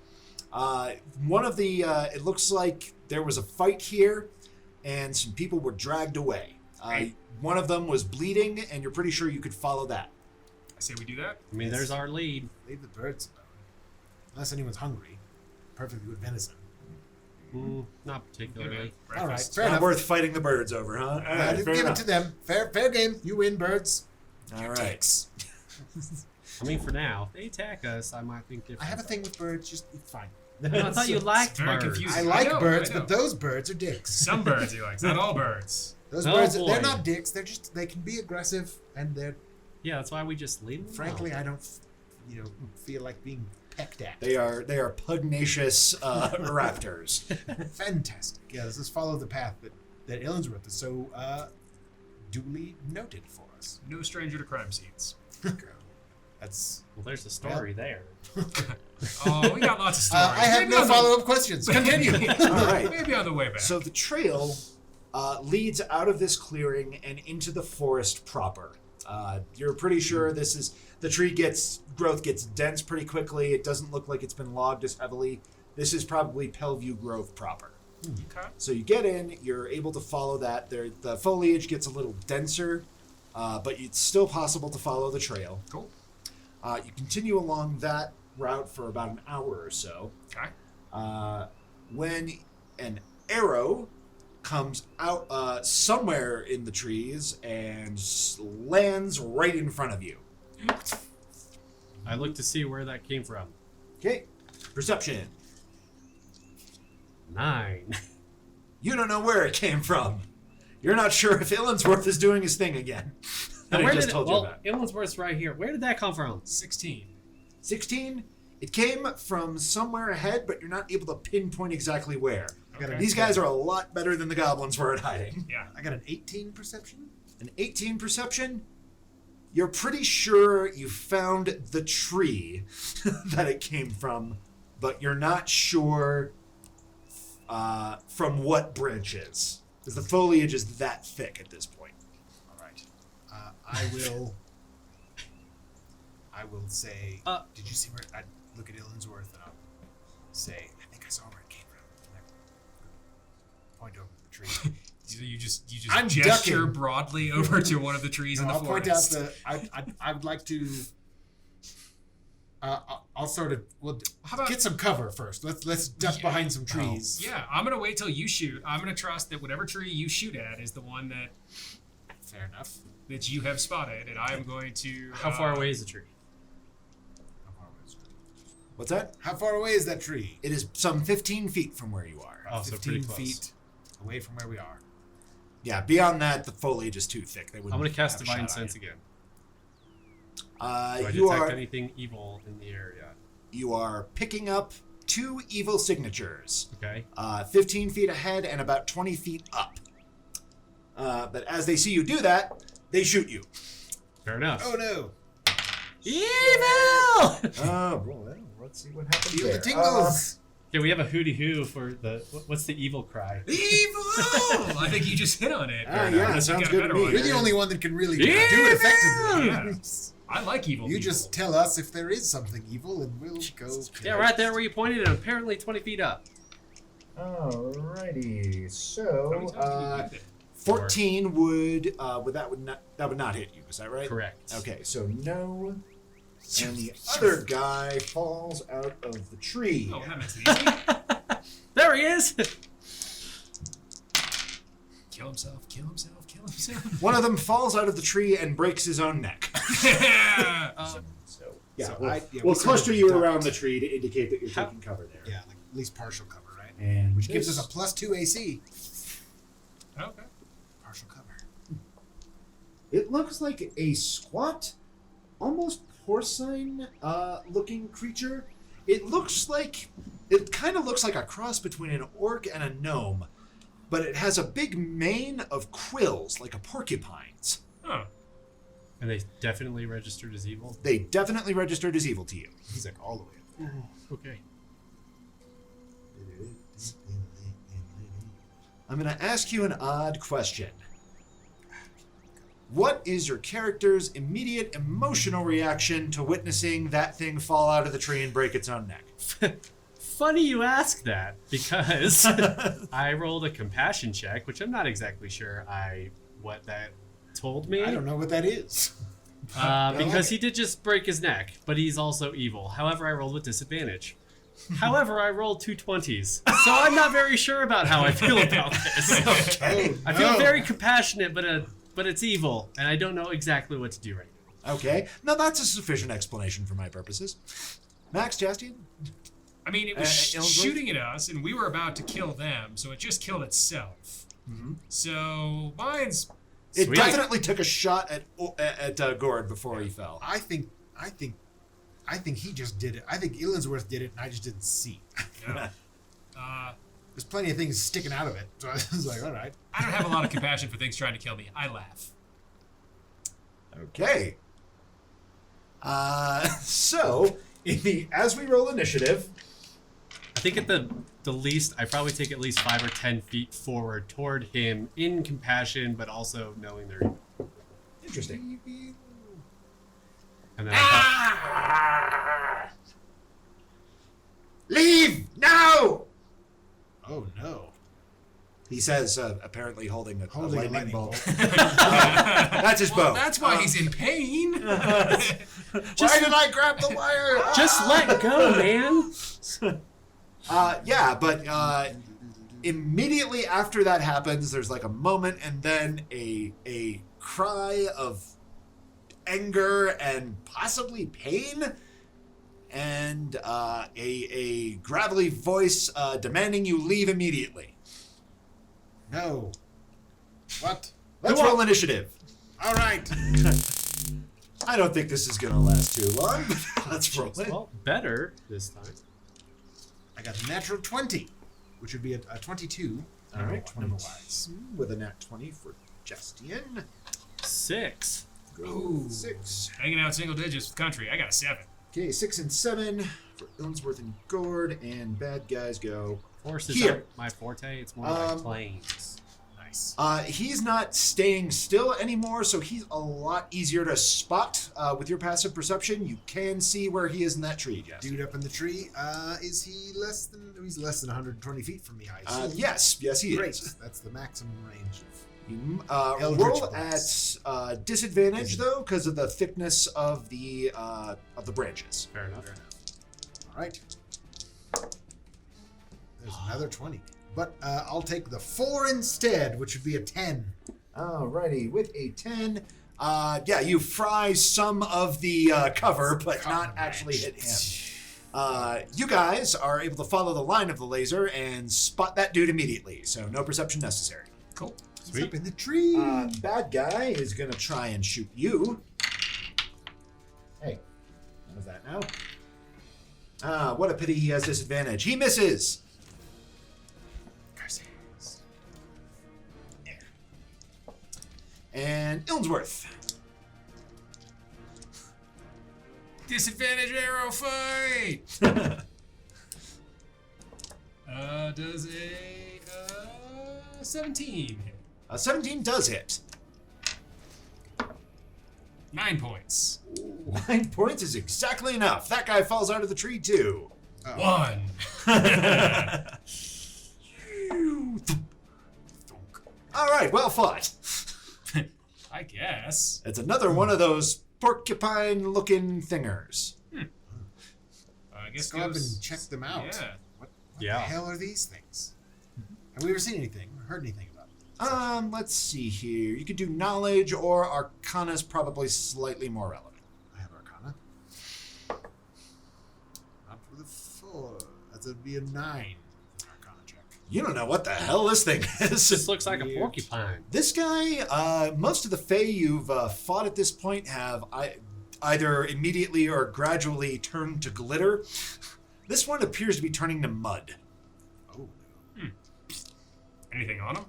A: One of the, it looks like there was a fight here, and some people were dragged away. One of them was bleeding, and you're pretty sure you could follow that.
B: I say we do that.
D: I mean, there's our lead.
C: Leave the birds alone. Unless anyone's hungry. Perfectly good venison.
D: Not particularly.
C: All right,
B: Breakfast.
C: fair
A: Not
C: enough.
A: worth fighting the birds over, huh? All right,
C: Give
A: fair
C: it
A: enough.
C: to them. Fair game. You win, birds.
A: All right.
C: Thanks.
D: I mean, for now, if they attack us, I might think different.
C: I have a thing with birds. Just it's fine.
D: I thought you liked
B: It's very
D: birds.
B: confusing.
C: I like
B: know,
C: birds,
B: I know.
C: but those birds are dicks.
B: Some birds he likes, not all birds.
C: Those
D: Oh,
C: birds,
D: boy.
C: they're not dicks. They can be aggressive, and they're
D: Yeah, that's why we just leave them.
C: frankly,
D: alone.
C: I don't, feel like being pecked at.
A: They are pugnacious raptors.
C: Fantastic. Yeah, let's just follow the path that Illinsworth is so duly noted for us.
B: No stranger to crime scenes.
C: That's.
D: Well, there's a story there.
B: Oh, we got lots of stories.
C: I have
B: Maybe
C: no
B: on the-
C: follow-up questions. Continue.
A: All right.
B: Maybe on the way back.
A: So the trail leads out of this clearing and into the forest proper. You're pretty sure this is the growth gets dense pretty quickly. It doesn't look like it's been logged as heavily. This is probably Pellevue growth proper.
B: Okay.
A: So you get in, you're able to follow that. The foliage gets a little denser, but it's still possible to follow the trail.
B: Cool.
A: You continue along that route for about an hour or so.
B: Okay.
A: When an arrow comes out somewhere in the trees and lands right in front of you.
D: I look to see where that came from.
A: Okay. Perception.
D: 9.
A: You don't know where it came from. You're not sure if Illinsworth is doing his thing again.
D: Now,
A: I
D: where
A: just
D: did
A: told you that.
D: Illinsworth's right here. Where did that come from?
B: 16.
A: 16. It came from somewhere ahead, but you're not able to pinpoint exactly where. These guys are a lot better than the goblins were at hiding.
B: Yeah.
C: I got an 18 perception.
A: An 18 perception. You're pretty sure you found the tree that it came from, but you're not sure from what branches. Because the foliage is that thick at this point.
C: All right. I will say. Did you see where? I look at Illinsworth and I'll say, I think I saw where it came from. And I point over the tree.
B: So you just
C: I'm
B: gesture
C: ducking.
B: broadly over to one of the trees in the
C: I'll
B: forest.
C: point out I would like to. I'll sort of
B: How about-
C: get some cover first. Let's duck behind some trees.
B: Yeah, I'm gonna wait till you shoot. I'm gonna trust that whatever tree you shoot at is the one
C: Fair enough.
B: that you have spotted, and I am going to.
D: How far away is the tree?
A: What's that?
C: How far away is that tree?
A: It is some 15 feet from where you are.
D: Oh, so pretty
C: 15
D: close.
C: feet away from where we are.
A: Yeah, beyond that, the foliage is too thick. They wouldn't
D: I'm going to cast
A: have
D: Divine
A: shot on
D: Sense
A: you.
D: again. Do I
A: You
D: detect
A: are
D: anything evil in the area?
A: you are picking up 2 evil signatures.
D: Okay.
A: 15 feet ahead and about 20 feet up. But as they see you do that, they shoot you.
D: Fair enough.
C: Oh no!
D: Evil!
A: Well, let's see what happens
C: Feel
A: there.
C: the tingles.
D: Okay, we have a hooty hoo for the. What's the evil cry?
B: Evil! I think you just hit on it.
A: Yeah,
B: Unless you
A: sounds
B: got a
A: good to
B: better
A: me.
B: one.
C: You're the only one that can really do
D: Evil!
C: it effectively.
B: Yeah. I like evil.
C: You
B: people.
C: just tell us if there is something evil, and we'll go.
D: Yeah, right there where you pointed, and apparently 20 feet up.
A: Alrighty,
B: How
A: so
B: many times have you used it?
A: 14 would would not hit you. Is that right?
D: Correct.
A: Okay, so no, and the other guy falls out of the tree.
B: Oh, that makes it easy.
D: There he is!
B: Kill himself, kill himself, kill himself.
A: One of them falls out of the tree and breaks his own neck.
B: Yeah.
A: Yeah,
C: So
A: we'll,
C: I- yeah,
A: we'll
C: we sort
A: cluster
C: of
A: you
C: ducked.
A: around the tree to indicate that you're
D: How-
A: taking cover there.
C: Yeah, like at least partial cover, right?
A: And
C: Which gives
A: this-
C: us a +2 AC.
B: Okay.
C: Partial cover.
A: It looks like a squat, almost porcine-looking creature. It kind of looks like a cross between an orc and a gnome, but it has a big mane of quills, like a porcupine's.
B: Huh.
D: And they definitely registered as evil?
A: They definitely registered as evil to you.
C: He's like all the way up.
D: Okay.
A: I'm going to ask you an odd question. What is your character's immediate emotional reaction to witnessing that thing fall out of the tree and break its own neck?
D: Funny you ask that, because I rolled a compassion check, which I'm not exactly sure what that told me.
C: I don't know what that is.
D: Because he did just break his neck, but he's also evil. However, I rolled with disadvantage. However, I rolled 2 20s, so I'm not very sure about how I feel about this.
A: Okay.
D: I feel very compassionate, but it's evil, and I don't know exactly what to do right now.
A: Okay. Now that's a sufficient explanation for my purposes. Max, Jaastein?
B: I mean, it was
A: Illinsworth?
B: shooting at us, and we were about to kill them, so it just killed itself.
A: Mm-hmm.
B: So mine's
A: It
D: Sweet.
A: definitely took a shot at Ghourd before he fell.
C: I think he just did it. I think Illinsworth did it, and I just didn't see.
B: yeah.
C: There's plenty of things sticking out of it, so I was like, all right.
B: I don't have a lot of compassion for things trying to kill me. I laugh.
A: Okay. So as we roll initiative,
D: I think at the least, I probably take at least 5 or 10 feet forward toward him in compassion, but also knowing they're evil.
A: interesting.
D: And then I
E: Leave now!
C: Oh no.
A: He says, apparently holding a
C: Holding a
A: lightning
C: lightning
A: bolt.
C: bolt.
A: That's his bow.
B: That's why he's in pain.
A: Why did I grab the wire?
D: thought, just let go, man.
A: Yeah, but immediately after that happens, there's like a moment and then a cry of anger and possibly pain and a gravelly voice demanding you leave immediately.
C: No. What?
A: Let's roll initiative.
C: All right.
A: I don't think this is going to last too long, but let's roll it.
D: Well, better this time.
C: I got a natural 20, which would be a 22.
A: All right,
C: number-wise.
A: with a nat 20 for Jaastein.
D: 6.
A: Go 6.
B: Hanging out single digits with country. I got a 7.
A: Okay, 6 and 7 for Illinsworth and Ghourd, and bad guys go
D: Force is
A: here.
D: not my forte. It's more like planes.
B: Nice.
A: He's not staying still anymore, so he's a lot easier to spot with your passive perception. You can see where he is in that tree, Jess.
C: Dude up in the tree. Is he less than? He's less than 120 feet from me. I assume.
A: Yes, he
C: Great.
A: is.
C: That's the maximum range of.
A: Roll
C: Eldritch
A: at disadvantage though, because of the thickness of the branches.
D: Fair enough.
C: All right. There's another 20, but I'll take the 4 instead, which would be a 10.
A: Alrighty, with a 10, you fry some of the cover, but not actually hit him. You guys are able to follow the line of the laser and spot that dude immediately, so no perception necessary.
B: Cool.
C: He's up in the tree.
A: Bad guy is going to try and shoot you. Hey, what was that now? What a pity he has disadvantage. He misses.
C: Curses.
A: There. And Illinsworth.
B: Disadvantage arrow fight. Does a 17 hit?
A: 17 does hit.
B: 9 points.
A: 9 points is exactly enough. That guy falls out of the tree too.
B: 1.
A: All right, well fought.
B: I guess.
A: It's another one of those porcupine-looking thingers.
B: I guess
C: Let's go up and check them out.
B: Yeah.
C: What
D: Yeah.
C: the hell are these things? Have we ever seen anything or heard anything about them?
A: Let's see here. You could do knowledge or arcana is probably slightly more relevant.
C: I have Arcana. Not with a 4. That would be a 9. Arcana check.
A: You don't know what the hell this thing
D: This
A: is.
D: looks like a porcupine.
A: This guy, most of the Fey you've fought at this point have either immediately or gradually turned to glitter. This one appears to be turning to mud.
C: Oh.
B: Anything on him?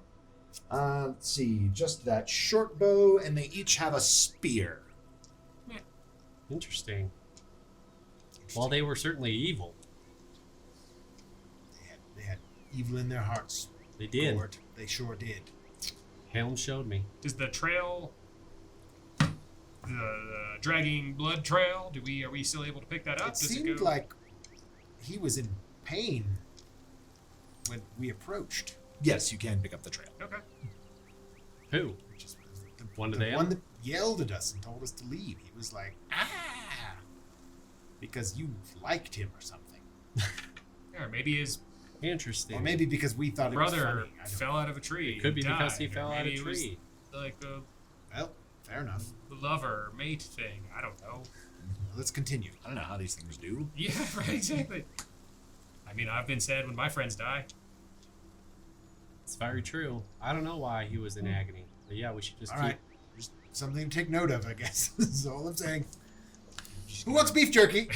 A: Let's see, just that short bow, and they each have a spear.
D: Interesting. Well, they were certainly evil.
C: They had evil in their hearts.
D: They did.
C: Ghourd. They sure did.
D: Helm showed me.
B: Does the trail, the dragging blood trail, are we still able to pick that up?
C: It
B: Does
C: seemed
B: go?
C: like he was in pain when we approached.
A: Yes, you can pick up the trail.
B: Okay.
D: Who?
C: Which is
D: One of
C: the
D: them?
C: one that yelled at us and told us to leave. He was like, because you liked him or something.
B: Yeah, or maybe his
D: Interesting.
C: Or maybe because we thought it was
B: brother
C: funny. I don't
B: fell out of a tree.
D: It could be
B: and
D: because he
B: died, or
D: fell out of
B: maybe
D: a
B: it was
D: tree.
B: like the
C: Well, fair enough.
B: lover mate thing. I don't know.
C: Let's continue.
A: I don't know how these things do.
B: Yeah, right, exactly. I mean, I've been sad when my friends die.
D: It's very true. I don't know why he was in agony. But yeah, we should just
C: All
D: keep...
C: right. Just something to take note of, I guess. That's all I'm saying. Who wants beef jerky?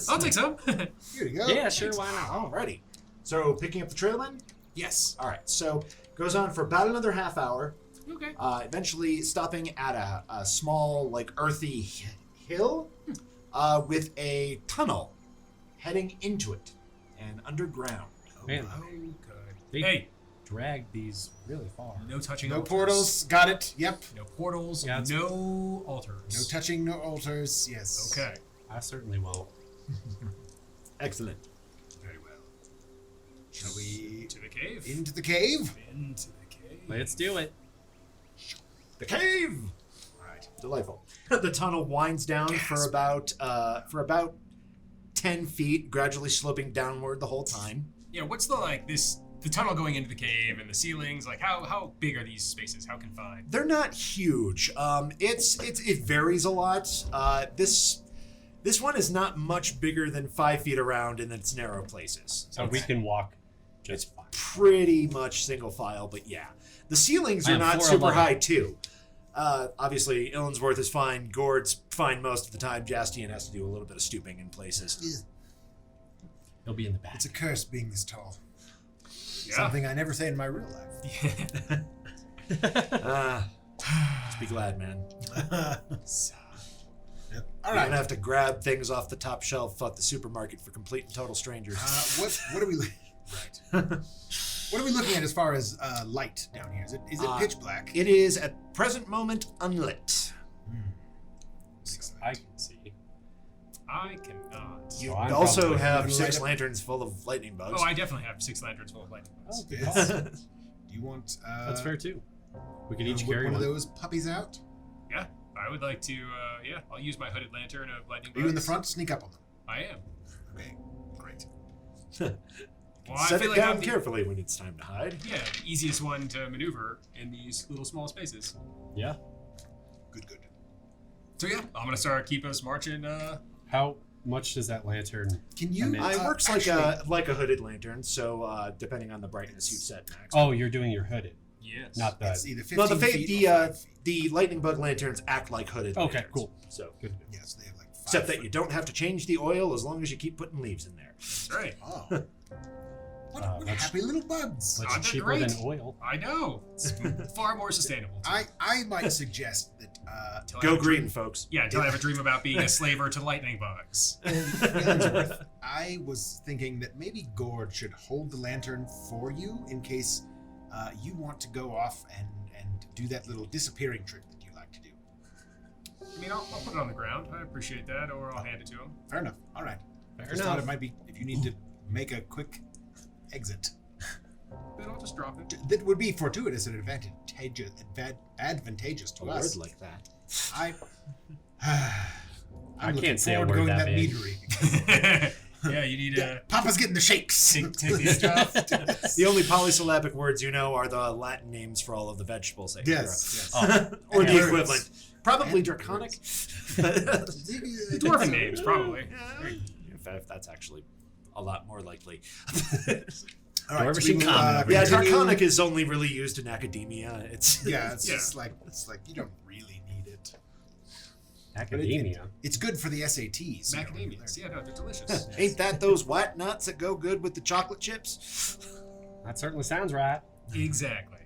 B: I'll take some.
C: Here you go.
D: Yeah, sure, why not?
A: Alrighty. So, picking up the trail then?
B: Yes.
A: Alright, so goes on for about another half hour.
B: Okay.
A: Eventually stopping at a small, like, earthy hill with a tunnel heading into it and underground.
D: Man,
B: Oh, good.
D: they
B: Hey,
D: dragged these really far.
B: no touching
C: No
B: altars.
C: portals. Got it. Yep.
B: No portals.
D: Yeah, it's-
B: no altars.
C: No touching, no altars. Yes.
B: Okay.
D: I certainly won't.
A: Excellent.
C: Very well. Shall we
B: To the cave.
C: into the cave?
B: Into the cave.
D: Let's do it.
A: The cave!
C: All right.
A: Delightful. The tunnel winds down for about 10 feet, gradually sloping downward the whole time.
B: Yeah, what's the tunnel going into the cave and the ceilings? Like, how big are these spaces? How confined?
A: They're not huge. It varies a lot. This one is not much bigger than 5 feet around in its narrow places.
D: So we can walk just fine.
A: Pretty much single file, but yeah. The ceilings are not
D: 4'11".
A: super high, too. Obviously, Illinsworth is fine. Ghourd's fine most of the time. Jaastein has to do a little bit of stooping in places.
D: He'll be in the back.
C: It's a curse being this tall.
B: Yeah.
C: Something I never say in my real life.
A: Let's be glad, man.
C: Yep.
A: You're
C: All right.
A: gonna have to grab things off the top shelf at the supermarket for complete and total strangers.
C: What are we? Right. What are we looking at as far as light down here? Is it pitch black?
A: It is at present moment unlit.
D: I can see.
B: I cannot.
A: You
D: So I'm
A: also
D: probably
A: have
C: gonna
A: 6
C: light up-
A: lanterns full of lightning bugs.
B: Oh, I definitely have 6 lanterns full of lightning bugs.
D: Oh, good
C: Yes.
D: call.
C: Do you want?
D: That's fair too. We can each
C: whip
D: carry
C: one
D: one.
C: of those puppies out.
B: Yeah, I would like to. I'll use my hooded lantern of lightning bugs.
C: Are you in the front? Sneak up on them.
B: I am.
C: Okay. Great.
B: Well, I
A: Set
B: feel
A: it
B: like
A: down
B: I'm the,
A: carefully when it's time to hide.
B: yeah, the easiest one to maneuver in these little small spaces.
D: Yeah.
C: Good.
B: So yeah, I'm gonna start keep us marching.
D: How much does that lantern?
C: Can you?
D: I mean,
A: It works like a hooded lantern, so depending on the brightness you've set max.
D: Oh, you're doing your hooded,
B: Yes.
D: not the.
C: It's either 15
A: No, the
C: feet or 5 feet.
A: the lightning bug lanterns act like hooded
D: Okay,
A: lanterns.
D: cool.
A: So
D: Good.
C: Yes, they have like 5
A: except that
C: foot-
A: you don't have to change the oil as long as you keep putting leaves in there.
B: That's right.
C: Oh. What
D: That's-
C: happy little bugs.
D: Much
B: they're
D: cheaper
B: great.
D: than oil.
B: I know. It's far more sustainable.
C: I might suggest that
B: Until I
A: Go
B: have a
A: green,
B: dream-
A: folks.
B: Yeah, until I have a dream about being a slaver to lightning bugs.
C: Illinsworth, I was thinking that maybe Ghourd should hold the lantern for you in case you want to go off and do that little disappearing trick that you like to do.
B: I mean, I'll put it on the ground. I appreciate that, or I'll hand it to him.
C: Fair enough. All right.
D: Fair
C: Just thought
D: enough.
C: it might be if you need to make a quick exit.
B: Then I'll just drop it.
C: That would be fortuitous and advantageous to
A: A
C: us.
A: word like that.
C: I'm
D: can't say a
C: looking forward to
D: word
C: going
D: that
C: that
D: big.
C: meadery.
B: Yeah, you need
C: Yeah, Papa's getting the shakes.
B: take the edge off.
A: The only polysyllabic words you know are the Latin names for all of the vegetables that you
C: Yes.
A: grow. Or
C: And
A: the
C: birds.
A: equivalent. Probably
C: And
A: draconic.
B: Dwarven names, probably.
A: If that's actually a lot more likely.
C: All right,
D: Dwarvish
C: we
D: and
C: will,
D: common over
A: Yeah,
D: here.
A: draconic is only really used in academia. It's
C: Yeah, it's
B: Yeah.
C: just like you don't really need it.
D: Academia.
C: It's good for the SATs. you know, when you
B: Macadamias.
C: learn.
B: Yeah, no, they're delicious.
A: ain't that those white nuts that go good with the chocolate chips?
D: That certainly sounds right.
B: Exactly.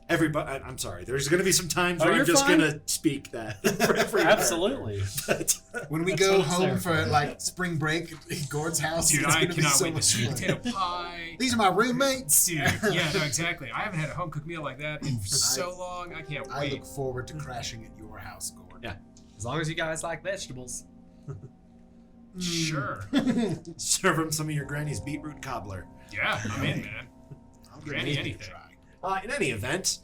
A: Everybody, I'm sorry. There's going to be some times
D: Oh,
A: where I'm
D: you're
A: just
D: fine.
A: going to speak that. For every
D: Absolutely.
A: But,
C: When we
D: That's
C: go
D: what it's
C: home
D: there
C: for like spring break at Gord's house,
B: Dude,
C: it's
B: I
C: gonna be
B: cannot
C: so
B: wait. The
C: much
B: sweet
C: fun.
B: potato pie.
C: These are my roommates.
B: Dude, yeah, no, exactly. I haven't had a home cooked meal like that in so long. I can't
C: I
B: wait.
C: look forward to crashing at your house, Gord.
A: Yeah.
D: As long as you guys like vegetables.
B: Sure.
A: serve him some of your granny's beetroot cobbler.
B: Yeah, I'm in, man.
C: I'll give
B: Granny
C: anything a
B: anything.
C: try.
A: In any event,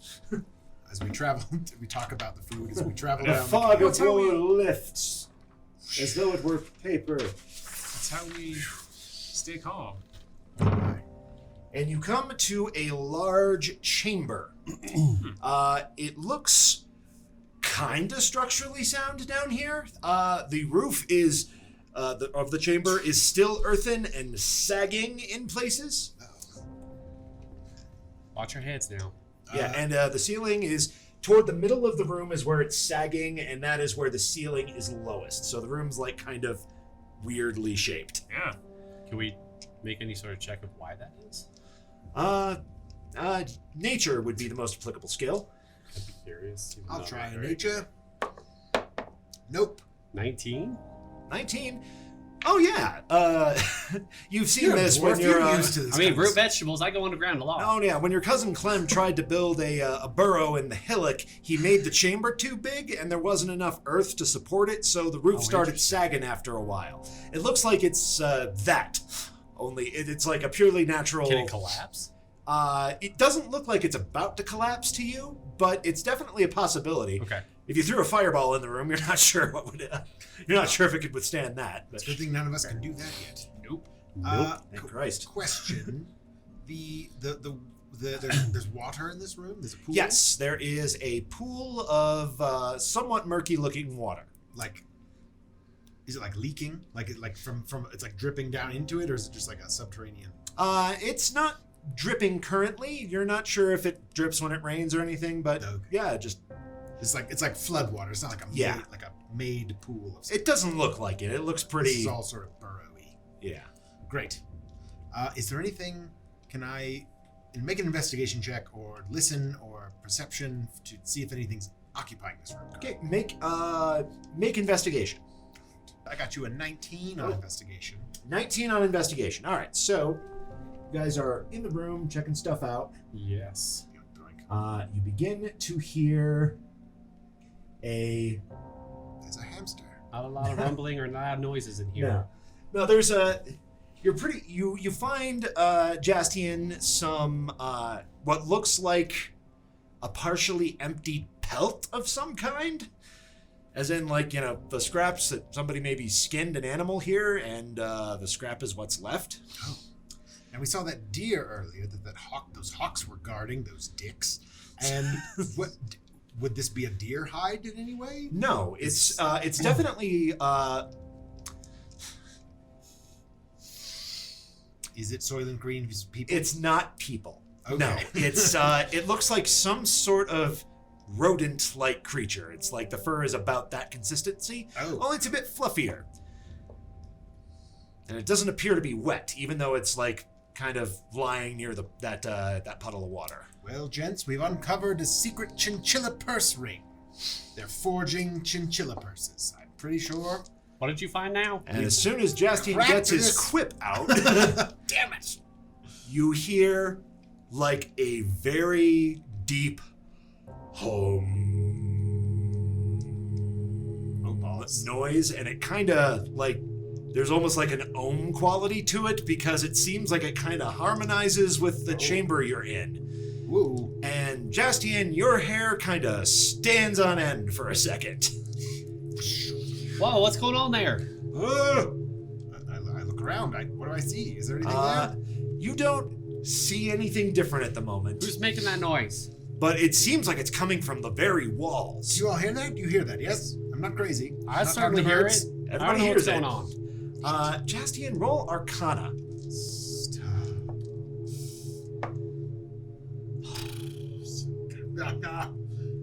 C: As we travel, we talk about the food as we travel
A: the
C: down.
A: fog
C: the
A: of war lifts as though it were paper.
B: That's how we stay calm.
A: And you come to a large chamber. It looks kind of structurally sound down here. The roof is of the chamber is still earthen and sagging in places.
D: Watch your heads now.
A: Yeah, and the ceiling is toward the middle of the room is where it's sagging, and that is where the ceiling is lowest. So the room's like kind of weirdly shaped.
B: Yeah.
D: Can we make any sort of check of why that is?
A: Nature would be the most applicable skill.
D: I'd be curious. even
C: I'll
D: though I'm
C: try
D: not
C: a
D: very-
C: nature. Nope.
D: 19?
A: 19. Oh yeah. You've seen
C: You're a
A: this
C: dwarf,
A: when you're.
C: you're used to this.
D: I mean,
C: kind of
D: root
C: stuff.
D: vegetables, I go underground a lot.
A: Oh yeah, when your cousin Clem tried to build a burrow in the hillock, he made the chamber too big, and there wasn't enough earth to support it, so the roof started sagging after a while. It looks like it's that, only it's like a purely natural.
D: Can it collapse?
A: It doesn't look like it's about to collapse to you, but it's definitely a possibility.
D: Okay.
A: If you threw a fireball in the room, you're not sure what would. You're not sure if it could withstand that. But
C: It's a good thing none of us can do that yet.
B: Nope.
A: thank Christ.
C: Question: there's water in this room. There's a pool.
A: Yes, there is a pool of somewhat murky-looking water.
C: Like, Is it like leaking? Like from it's like dripping down into it, or is it just like a subterranean?
A: It's not dripping currently. You're not sure if it drips when it rains or anything, but
C: Okay.
A: yeah, just
C: It's like flood water. It's not like a made pool of.
A: it doesn't look like it. It looks pretty.
C: This is all sort of burrowy.
A: Yeah.
C: Great. Is there anything? Can I make an investigation check or listen or perception to see if anything's occupying this room?
A: Okay, make investigation.
C: I got you a 19 on investigation.
A: 19 on investigation. All right, so you guys are in the room checking stuff out.
D: Yes.
A: You begin to hear
C: There's a hamster.
D: Not a lot of rumbling or loud noises in here.
A: No, there's a. You're pretty. You find Jaastein some what looks like a partially emptied pelt of some kind, as in like the scraps that somebody maybe skinned an animal here, and the scrap is what's left.
C: Oh. And we saw that deer earlier that those hawks were guarding, those dicks. And what would this be a deer hide in any way?
A: No, it's definitely.
C: Is it Soylent Green's people?
A: It's not people.
C: Okay.
A: No, it's it looks like some sort of rodent-like creature. It's like the fur is about that consistency.
C: Oh.
A: Only it's a bit fluffier. And it doesn't appear to be wet, even though it's like kind of lying near that puddle of water.
C: Well, gents, we've uncovered a secret chinchilla purse ring. They're forging chinchilla purses. I'm pretty sure.
D: What did you find now?
A: And as soon as Jaastein
C: Crack
A: gets his
C: this.
A: quip out,
C: Damn it!
A: you hear like a very deep noise, and it kind of like there's almost like an ohm quality to it because it seems like it kind of harmonizes with the chamber you're in.
C: Woo.
A: And Jaastein, your hair kind of stands on end for a second.
D: Whoa, what's going on there?
C: I look around. What do I see? Is there anything there?
A: You don't see anything different at the moment,
D: Who's making that noise?
A: but it seems like it's coming from the very walls.
C: Do you all hear that? You hear that? Yes? I'm not crazy.
D: I
C: Not
D: certainly
C: talking to
D: hear
C: birds.
D: it. I
A: Everybody
D: don't know what's
A: hears it.
D: going on.
A: Jaastein, roll Arcana.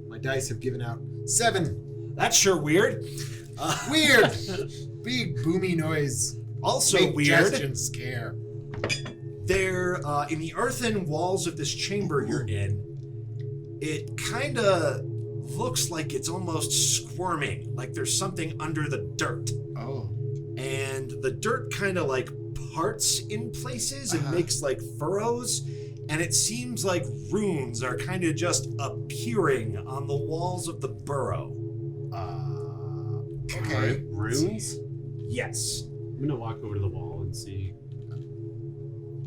C: My dice have given out 7.
A: That's sure weird.
C: Weird. Big boomy noise.
A: Also
C: Make
A: weird.
C: Jaastein scare.
A: There, in the earthen walls of this chamber you're in, it kind of looks like it's almost squirming, like there's something under the dirt.
C: Oh.
A: And the dirt kind of like parts in places and makes like furrows, and it seems like runes are kind of just appearing on the walls of the burrow.
C: Okay.
D: Runes?
A: Yes.
D: I'm gonna walk over to the wall and see.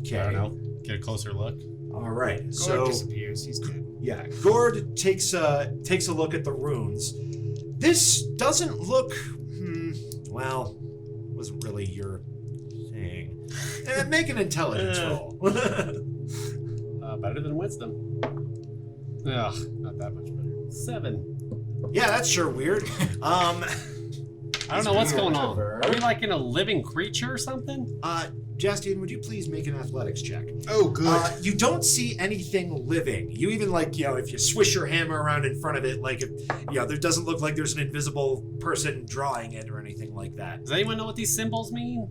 A: Okay.
D: I don't know. Get a closer look.
A: All right.
C: Ghourd
A: So
C: disappears. He's dead.
A: yeah, Ghourd takes a look at the runes. This doesn't look. Well, wasn't really your thing. Make an intelligence roll.
D: Better than wisdom. Ugh, not that much better. 7.
A: Yeah, that's sure weird.
D: I don't know what's going on. Are we like in a living creature or something?
A: Jaastein, would you please make an athletics check?
C: Oh, good.
A: You don't see anything living. You even if you swish your hammer around in front of it, like, there doesn't look like there's an invisible person drawing it or anything like that.
D: Does anyone know what these symbols mean?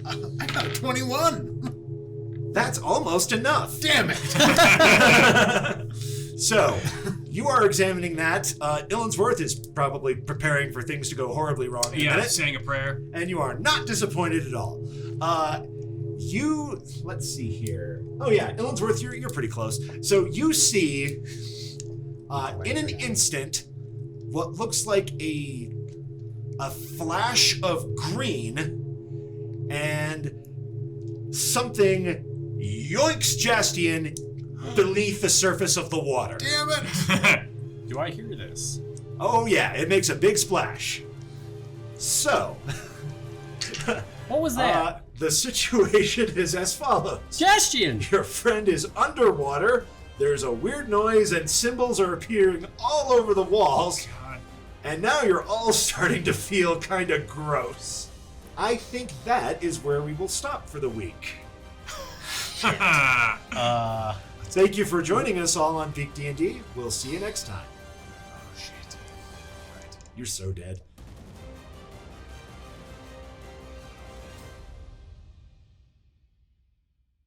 C: I got a 21.
A: That's almost enough.
C: Damn it.
A: So, you are examining that. Illinsworth is probably preparing for things to go horribly wrong in a minute.
B: saying a prayer.
A: And you are not disappointed at all. Let's see here. Oh yeah, Illinsworth, you're pretty close. So you see, in an instant, what looks like a flash of green, and something yoinks Jaastein beneath the surface of the water.
C: Damn it.
D: Do I hear this?
A: Oh yeah, it makes a big splash. So,
D: What was that?
A: the situation is as follows.
D: Jaastein!
A: Your friend is underwater, there's a weird noise, and symbols are appearing all over the walls.
B: God.
A: And now you're all starting to feel kind of gross. I think that is where we will stop for the week. Thank you for joining us all on PeakD&D. We'll see you next time.
C: Oh, shit. Right.
A: You're so dead.